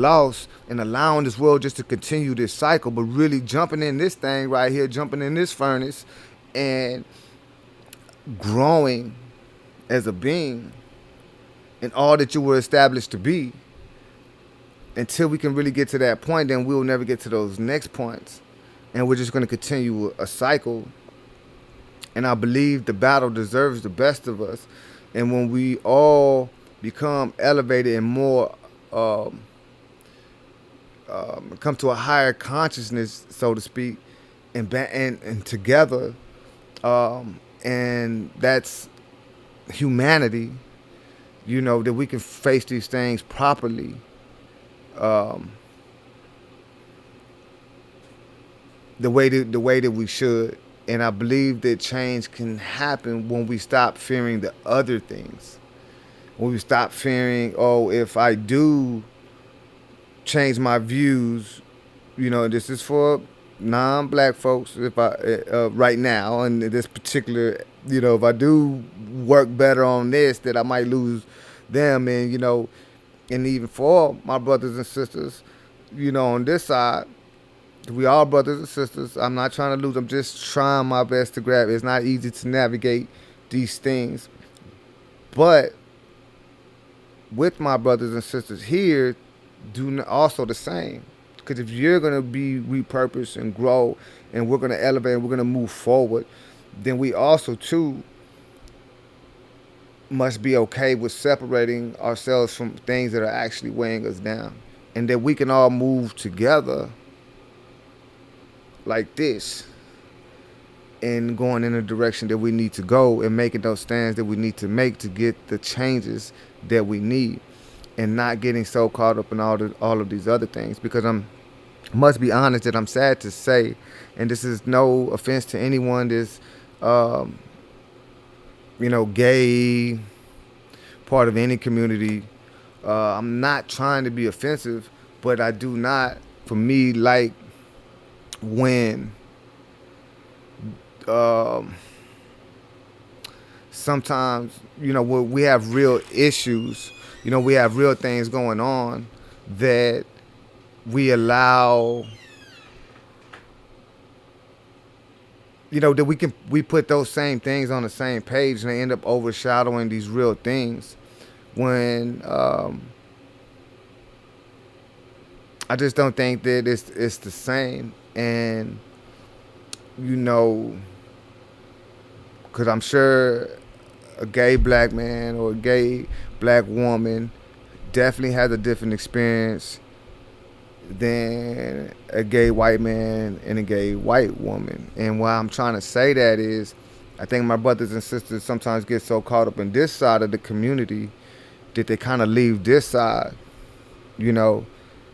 lost, and allowing this world just to continue this cycle, but really jumping in this thing right here, jumping in this furnace, and growing as a being and all that you were established to be. Until we can really get to that point, then we'll never get to those next points, and we're just going to continue a cycle. And I believe the battle deserves the best of us. And when we all become elevated and more come to a higher consciousness, so to speak, and together, and that's humanity, that we can face these things properly. the way that we should. And I believe that change can happen when we stop fearing the other things. When we stop fearing, oh, if I do change my views, this is for non-black folks. If I right now, and this particular, if I do work better on this, that I might lose them, and even for my brothers and sisters, on this side, we all brothers and sisters. I'm not trying to lose. I'm just trying my best to grab. It's not easy to navigate these things, but with my brothers and sisters here, do also the same. Because if you're gonna be repurposed and grow, and we're gonna elevate, and we're gonna move forward, then we also too must be okay with separating ourselves from things that are actually weighing us down, and that we can all move together like this, and going in the direction that we need to go, and making those stands that we need to make to get the changes that we need, and not getting so caught up in all of these other things. Because must be honest that I'm sad to say, and this is no offense to anyone that's gay, part of any community. I'm not trying to be offensive, but I do not, for me, like when sometimes, when we have real issues, we have real things going on, that we allow, that we put those same things on the same page, and they end up overshadowing these real things, when I just don't think that it's the same. And because I'm sure a gay black man or a gay black woman definitely has a different experience than a gay white man and a gay white woman. And why I'm trying to say that is, I think my brothers and sisters sometimes get so caught up in this side of the community that they kind of leave this side, and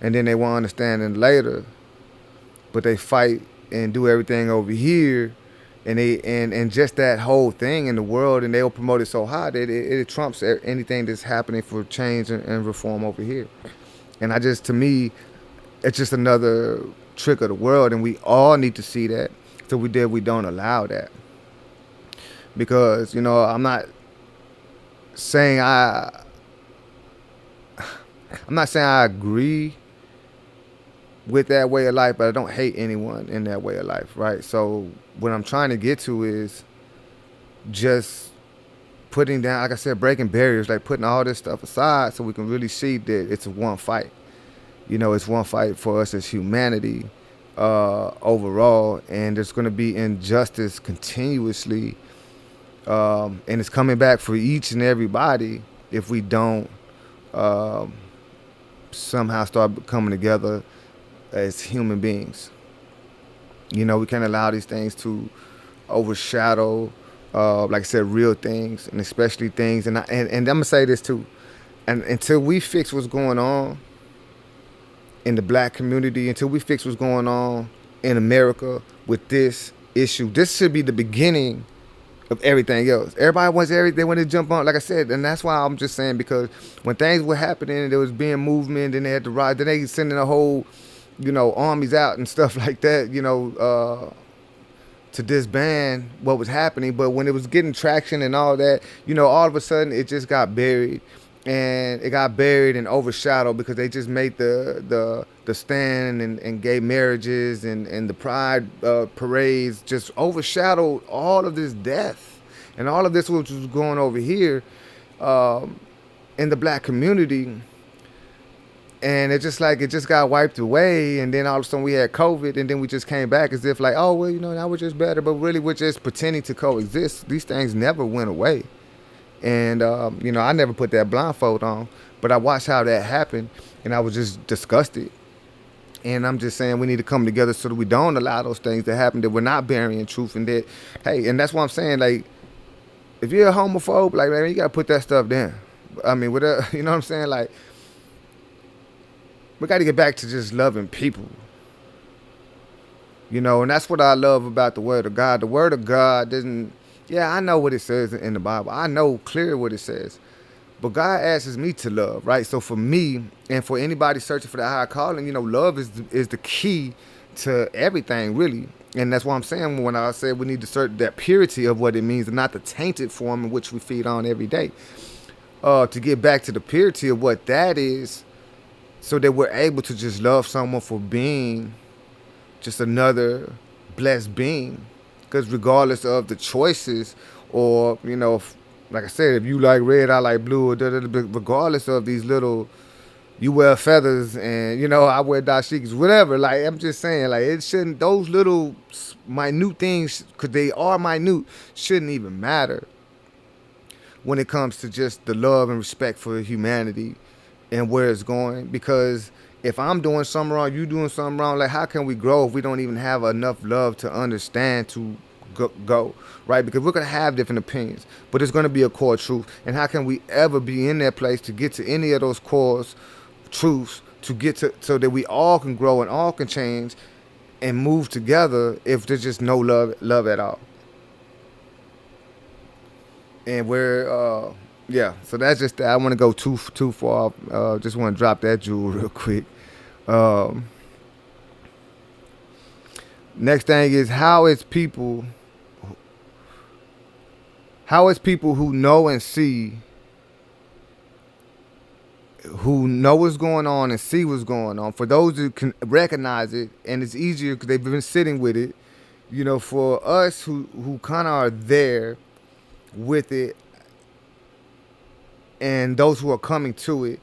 then they won't understand it later, but they fight and do everything over here, and and just that whole thing in the world, and they'll promote it so high that it trumps anything that's happening for change and reform over here. And to me, it's just another trick of the world, and we all need to see that, so we don't allow that. Because I'm not saying I agree with that way of life, but I don't hate anyone in that way of life, right? So what I'm trying to get to is just putting down, like I said, breaking barriers, like putting all this stuff aside, so we can really see that it's one fight. It's one fight for us as humanity overall, and there's going to be injustice continuously, and it's coming back for each and everybody if we don't somehow start coming together as human beings. We can't allow these things to overshadow, like I said, real things, and especially things. And I'm gonna say this too, and until we fix what's going on in the black community, until we fix what's going on in America with this issue, this should be the beginning of everything else. Everybody wants everything, they want to jump on, like I said, and that's why I'm just saying, because when things were happening and there was being movement, and they had to ride, then they sending a whole armies out and stuff like that, to disband what was happening. But when it was getting traction and all that, all of a sudden it just got buried, and it got buried and overshadowed because they just made the stand and gay marriages and the pride parades just overshadowed all of this death and all of this which was going over here in the black community. And it just got wiped away, and then all of a sudden we had COVID, and then we just came back as if like, oh, well, now we're just better. But really, we're just pretending to coexist. These things never went away. And, I never put that blindfold on, but I watched how that happened, and I was just disgusted. And I'm just saying we need to come together so that we don't allow those things to happen, that we're not burying truth, and that, hey, and that's what I'm saying, like, if you're a homophobe, like, man, you got to put that stuff down. I mean, you know what I'm saying? Like, we got to get back to just loving people. You know, and that's what I love about the Word of God. The Word of God doesn't, yeah, I know what it says in the Bible. I know clearly what it says. But God asks me to love, right? So for me, and for anybody searching for the higher calling, you know, love is the key to everything, really. And that's why I'm saying when I said we need to search that purity of what it means, and not the tainted form in which we feed on every day. To get back to the purity of what that is, so that we're able to just love someone for being just another blessed being. Because regardless of the choices, or, you know, like I said, if you like red, I like blue, or regardless of these little, you wear feathers and, you know, I wear dashikis, whatever. Like, I'm just saying, like, it shouldn't, those little minute things, because they are minute, shouldn't even matter when it comes to just the love and respect for humanity and where it's going. Because if I'm doing something wrong, you doing something wrong, like, how can we grow if we don't even have enough love to understand to go, right? Because we're going to have different opinions, but it's going to be a core truth. And how can we ever be in that place to get to any of those core truths, to get to, so that we all can grow and all can change and move together, if there's just no love at all? And we're yeah, so that's just that. I want to go too far. Just want to drop that jewel real quick. Um, Next thing is, how is people who know and see, who know what's going on and see what's going on, for those who can recognize it, and it's easier because they've been sitting with it, you know, for us who kind of are there with it, and those who are coming to it,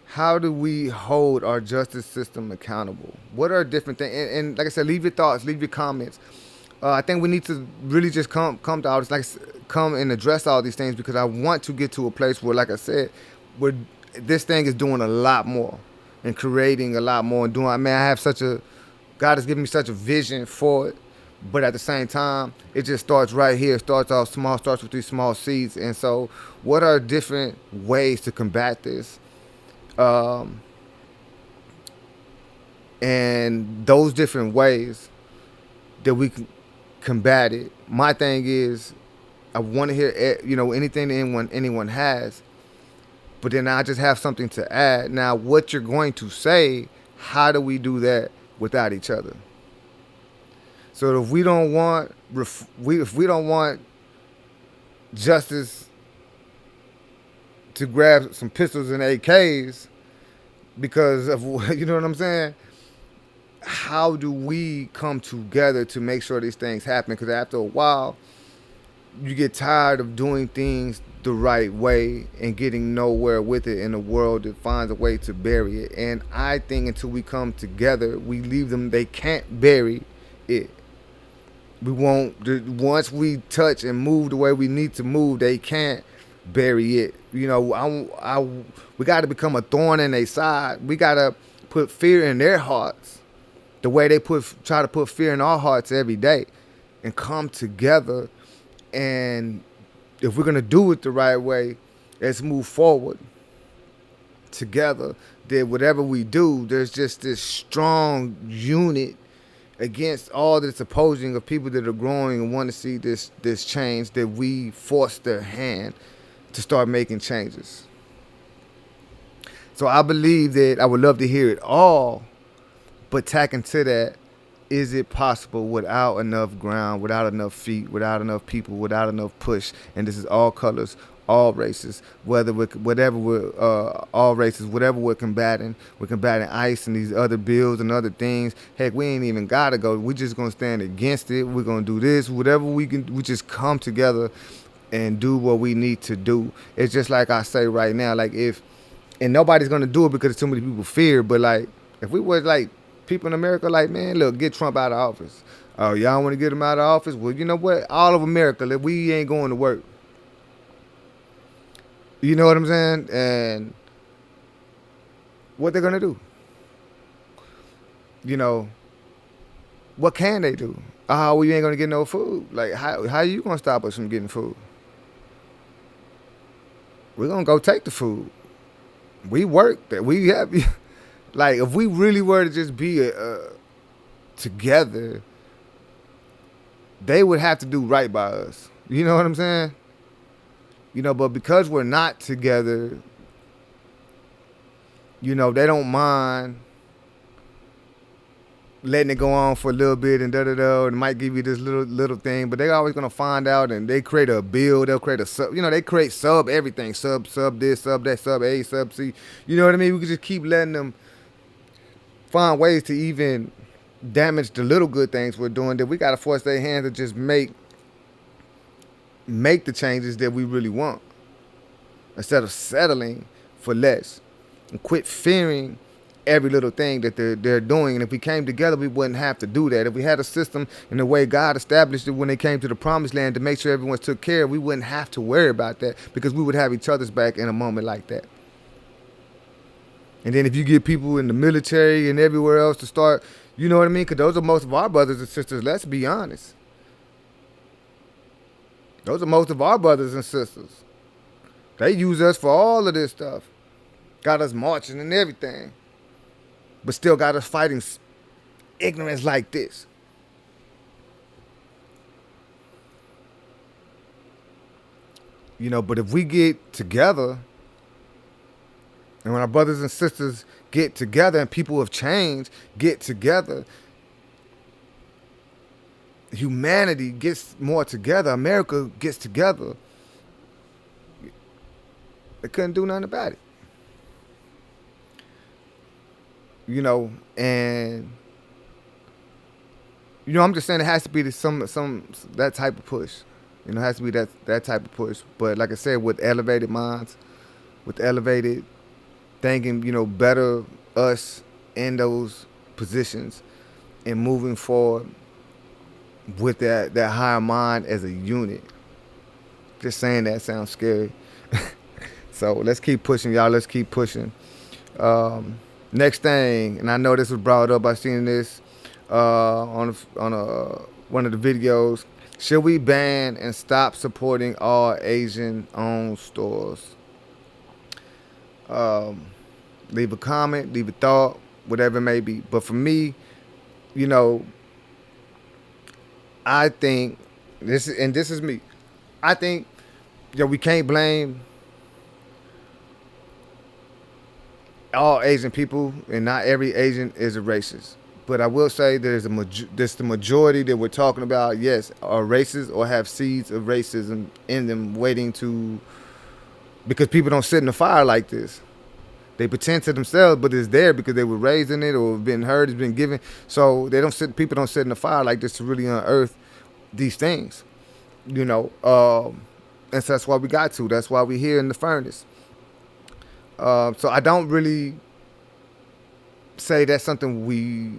how do we hold our justice system accountable? What are different things? And like I said, leave your thoughts, leave your comments. I think we need to really just come to all this, like, come and address all these things, because I want to get to a place where, like I said, where this thing is doing a lot more and creating a lot more and doing. I mean, I have God has given me such a vision for it, but at the same time, it just starts right here. It starts off small, starts with these small seeds. And so, what are different ways to combat this? And those different ways that we can combat it. My thing is, I want to hear, you know, anything anyone has, but then I just have something to add. Now, what you're going to say, how do we do that without each other? So if we don't want if we don't want justice to grab some pistols and AKs because of, you know what I'm saying? How do we come together to make sure these things happen? Because after a while, you get tired of doing things the right way and getting nowhere with it in a world that finds a way to bury it. And I think until we come together, we leave them, they can't bury it. We won't, once we touch and move the way we need to move, they can't bury it. You know, we got to become a thorn in their side. We got to put fear in their hearts the way they try to put fear in our hearts every day, and come together. And if we're going to do it the right way, let's move forward together. That whatever we do, there's just this strong unit against all this opposing of people that are growing and want to see this change, that we force their hand to start making changes. So I believe that I would love to hear it all, but tacking to that, is it possible without enough ground, without enough feet, without enough people, without enough push? And this is all colors, all races, whatever we're combating. We're combating ICE and these other bills and other things. Heck, we ain't even gotta go. We're just gonna stand against it. We're gonna do this, whatever we can. We just come together and do what we need to do. It's just like I say right now, like, and nobody's gonna do it because too many people fear. But like, if we was like people in America, like, man, look, get Trump out of office. Oh, y'all want to get him out of office? Well, you know what? All of America, we ain't going to work. You know what I'm saying? And what they're gonna do? You know, what can they do? Oh, we ain't gonna get no food. Like, how you gonna stop us from getting food? We're gonna go take the food. We work that we have. Like, if we really were to just be together they would have to do right by us. You know what I'm saying? But because we're not together, they don't mind letting it go on for a little bit and da-da-da, and might give you this little thing, but they're always gonna find out, and they create a bill, they'll create a sub, they create sub everything, sub this, sub that, sub A, sub C, you know what I mean? We could just keep letting them find ways to even damage the little good things we're doing, that we gotta force their hands to just make the changes that we really want, instead of settling for less, and quit fearing every little thing that they're doing. And if we came together, we wouldn't have to do that. If we had a system in the way God established it when they came to the promised land to make sure everyone took care of, we wouldn't have to worry about that, because we would have each other's back in a moment like that. And then if you get people in the military and everywhere else to start, you know what I mean? Because those are most of our brothers and sisters, let's be honest. Those are most of our brothers and sisters. They use us for all of this stuff. Got us marching and everything, but still got us fighting ignorance like this. But if we get together, and when our brothers and sisters get together, and people have changed, get together, humanity gets more together, America gets together, they couldn't do nothing about it. And I'm just saying it has to be some that type of push. It has to be that type of push. But like I said, with elevated minds, with elevated thinking, better us in those positions, and moving forward with that higher mind as a unit. Just saying that sounds scary. So let's keep pushing, y'all. Let's keep pushing. Next thing, and I know this was brought up. I seen this on one of the videos. Should we ban and stop supporting all Asian-owned stores? Leave a comment, leave a thought, whatever it may be. But for me, I think this is me. I think we can't blame all Asian people, and not every Asian is a racist. But I will say there's the majority that we're talking about, yes, are racist or have seeds of racism in them waiting to, because people don't sit in the fire like this. They pretend to themselves, but it's there because they were raised in it or been heard, it's been given. So people don't sit in the fire like this to really unearth these things, and so that's why we got to. That's why we're here in the furnace. So I don't really say that's something we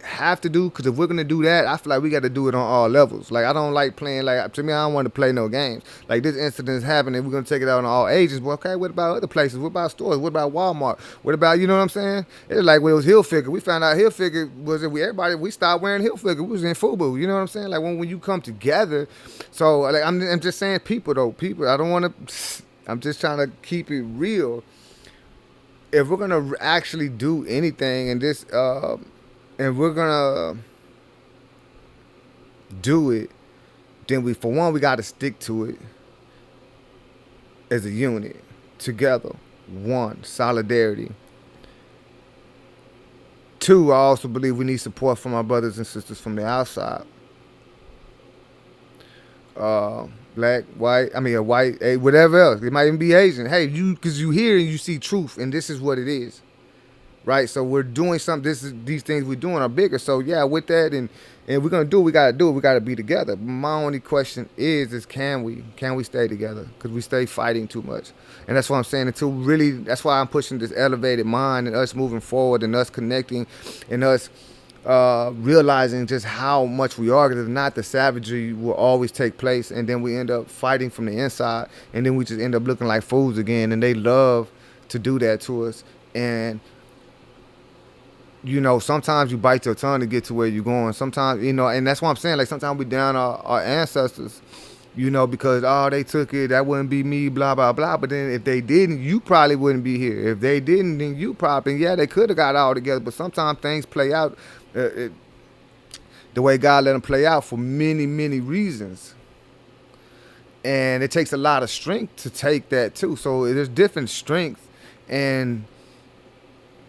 have to do, because if we're going to do that, I feel like we got to do it on all levels. Like, I don't like playing, to me, I don't want to play no games. Like, this incident is happening, we're going to take it out on all ages. Well, okay, what about other places? What about stores? What about Walmart? What about, you know what I'm saying? It's like when it was Hilfiger. We found out Hilfiger we stopped wearing Hilfiger. We was in FUBU, you know what I'm saying? Like, when you come together. So, like, I'm just saying people, I don't want to, I'm just trying to keep it real. If we're going to actually do anything in this, and we're gonna do it, then we got to stick to it as a unit, together. One, solidarity. Two, I also believe we need support from our brothers and sisters from the outside. Black, white, white, whatever else. It might even be Asian. Hey, because you hear and you see truth, and this is what it is. Right, so we're doing something. These things we're doing are bigger. So yeah, with that, and we're gonna do what we gotta do. We gotta be together. My only question is can we stay together? Because we stay fighting too much, and that's what I'm saying. That's why I'm pushing this elevated mind and us moving forward and us connecting and us realizing just how much we are. Because if not, the savagery will always take place, and then we end up fighting from the inside, and then we just end up looking like fools again. And they love to do that to us. And sometimes you bite your tongue to get to where you're going. Sometimes, and that's what I'm saying. Like, sometimes we down our ancestors, because, they took it, that wouldn't be me, blah, blah, blah. But then if they didn't, you probably wouldn't be here. If they didn't, then you probably, yeah, they could have got all together. But sometimes things play out. They the way God let them play out for many, many reasons. And it takes a lot of strength to take that too. So there's different strength, and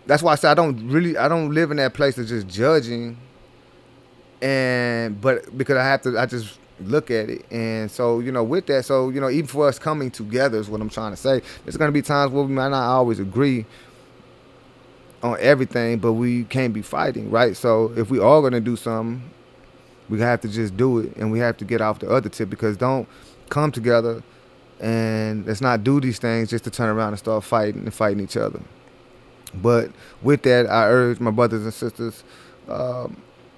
that's why I say I don't live in that place of just judging, but because I just look at it. And so, with that, so, even for us coming together is what I'm trying to say. There's going to be times where we might not always agree on everything, but we can't be fighting, right? So if we are going to do something, we have to just do it, and we have to get off the other tip, because don't come together and let's not do these things just to turn around and start fighting each other. But with that, I urge my brothers and sisters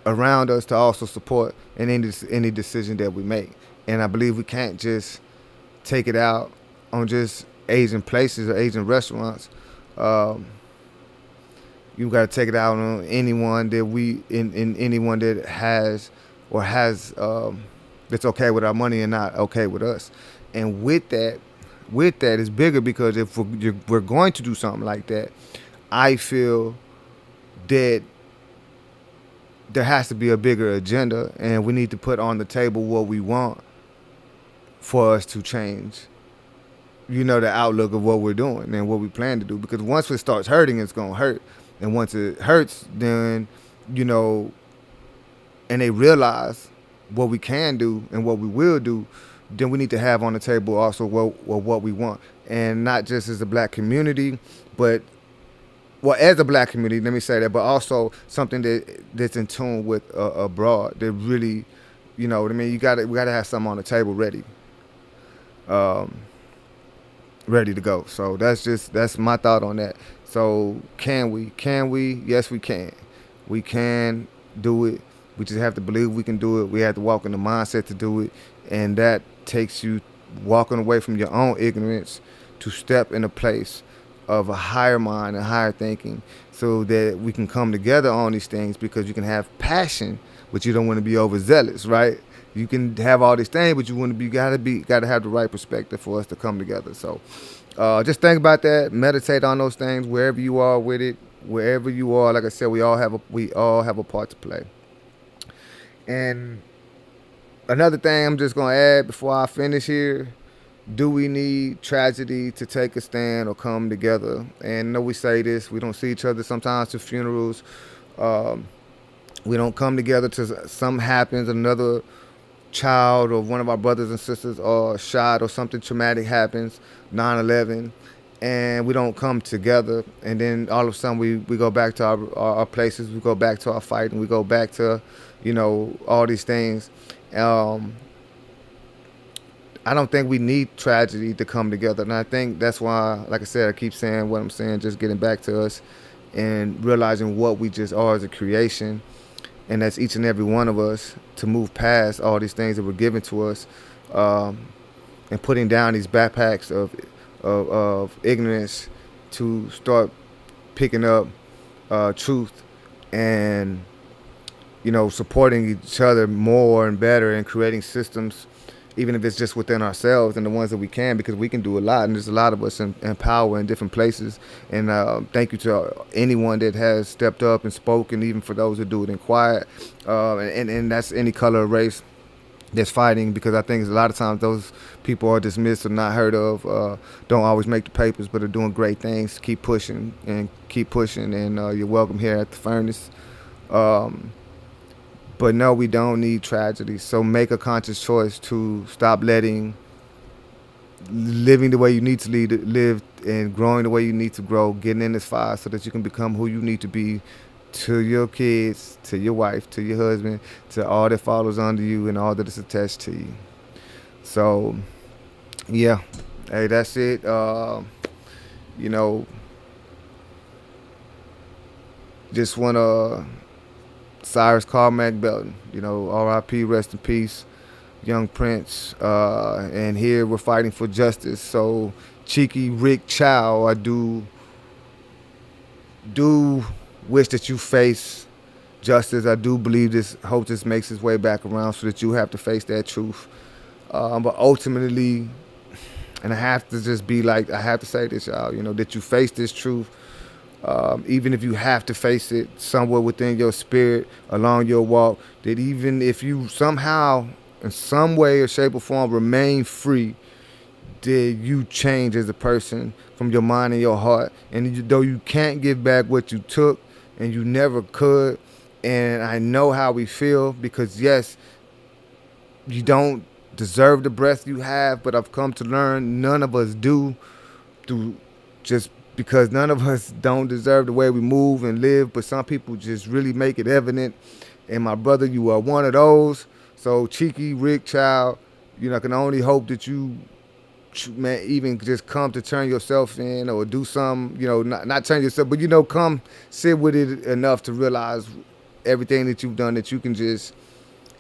around us to also support in any decision that we make. And I believe we can't just take it out on just Asian places or Asian restaurants. You got to take it out on anyone that anyone that has that's okay with our money and not okay with us. And with that, it's bigger, because if we're going to do something like that, I feel that there has to be a bigger agenda, and we need to put on the table what we want for us to change, the outlook of what we're doing and what we plan to do. Because once it starts hurting, it's going to hurt. And once it hurts, then, and they realize what we can do and what we will do, then we need to have on the table also what we want. And not just as a black community, but as a black community, let me say that, but also something that's in tune with abroad. That really, what I mean. We gotta have something on the table ready to go. So that's my thought on that. So can we? Yes, we can. We can do it. We just have to believe we can do it. We have to walk in the mindset to do it, and that takes you walking away from your own ignorance to step in a place of a higher mind and higher thinking, so that we can come together on these things, because you can have passion, but you don't want to be overzealous, right? You can have all these things, but you want to gotta have the right perspective for us to come together. So just think about that, meditate on those things wherever you are with it, wherever you are. Like I said, we all have a part to play. And another thing I'm just gonna add before I finish here: do we need tragedy to take a stand or come together? And I know we say this, we don't see each other sometimes to funerals. We don't come together to something happens, another child or one of our brothers and sisters are shot or something traumatic happens, 9/11, and we don't come together. And then all of a sudden we go back to our places, we go back to our fight, and we go back to, all these things. I don't think we need tragedy to come together. And I think that's why, like I said, I keep saying what I'm saying, just getting back to us and realizing what we just are as a creation. And that's each and every one of us, to move past all these things that were given to us, and putting down these backpacks of ignorance, to start picking up truth and, supporting each other more and better, and creating systems, even if it's just within ourselves and the ones that we can, because we can do a lot, and there's a lot of us in power in different places. And thank you to anyone that has stepped up and spoken, even for those that do it in quiet, and that's any color or race that's fighting, because I think a lot of times those people are dismissed or not heard of, don't always make the papers, but are doing great things. Keep pushing, and you're welcome here at the Furnace. But no, we don't need tragedy. So make a conscious choice to stop living the way you need to live, and growing the way you need to grow, getting in this fire so that you can become who you need to be, to your kids, to your wife, to your husband, to all that follows under you and all that is attached to you. So, yeah, hey, that's it. Just want to... Cyrus, Carmack, Belton, R.I.P., rest in peace, young Prince. And here we're fighting for justice. So, Cheeky Rick Chow, I do wish that you face justice. I do believe hope this makes its way back around, so that you have to face that truth. But ultimately, and I have to say this, y'all, that you face this truth. Even if you have to face it somewhere within your spirit along your walk, that even if you somehow, in some way or shape or form, remain free, did you change as a person from your mind and your heart. And though you can't give back what you took, and you never could, and I know how we feel, because yes, you don't deserve the breath you have, but I've come to learn none of us do, through just because none of us don't deserve the way we move and live, but some people just really make it evident. And my brother, you are one of those. So Cheeky, Rick, Child, I can only hope that you, man, even just come to turn yourself in, or do some, not turn yourself, but come sit with it enough to realize everything that you've done, that you can just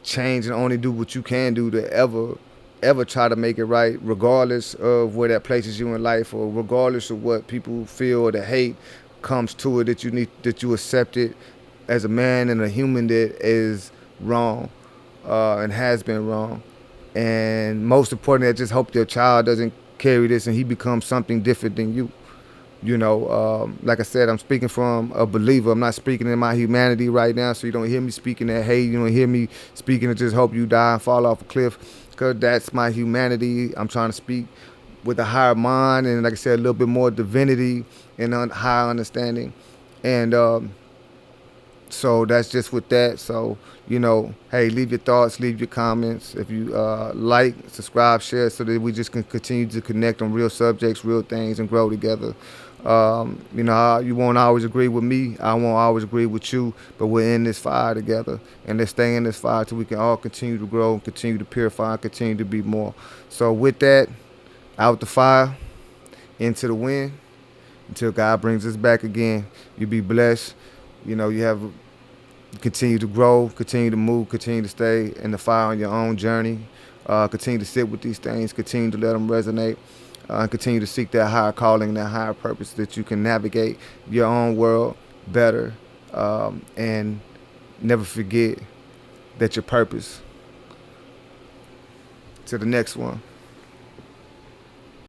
change and only do what you can do to ever try to make it right, regardless of where that places you in life, or regardless of what people feel or the hate comes to it, that you accept it as a man and a human that is wrong, and has been wrong. And most importantly, I just hope your child doesn't carry this and he becomes something different than you. Like I said, I'm speaking from a believer. I'm not speaking in my humanity right now, so you don't hear me speaking that hate. You don't hear me speaking to just hope you die and fall off a cliff, because that's my humanity. I'm trying to speak with a higher mind and, like I said, a little bit more divinity and higher understanding. And so that's just with that. So, hey, leave your thoughts, leave your comments. If you like, subscribe, share, so that we just can continue to connect on real subjects, real things, and grow together. You won't always agree with me. I won't always agree with you, but we're in this fire together. And let's stay in this fire till we can all continue to grow and continue to purify and continue to be more. So with that, out the fire, into the wind, until God brings us back again. You be blessed. You have continue to grow, continue to move, continue to stay in the fire on your own journey. Continue to sit with these things, continue to let them resonate, continue to seek that higher calling, that higher purpose, that you can navigate your own world better, and never forget that your purpose. To the next one.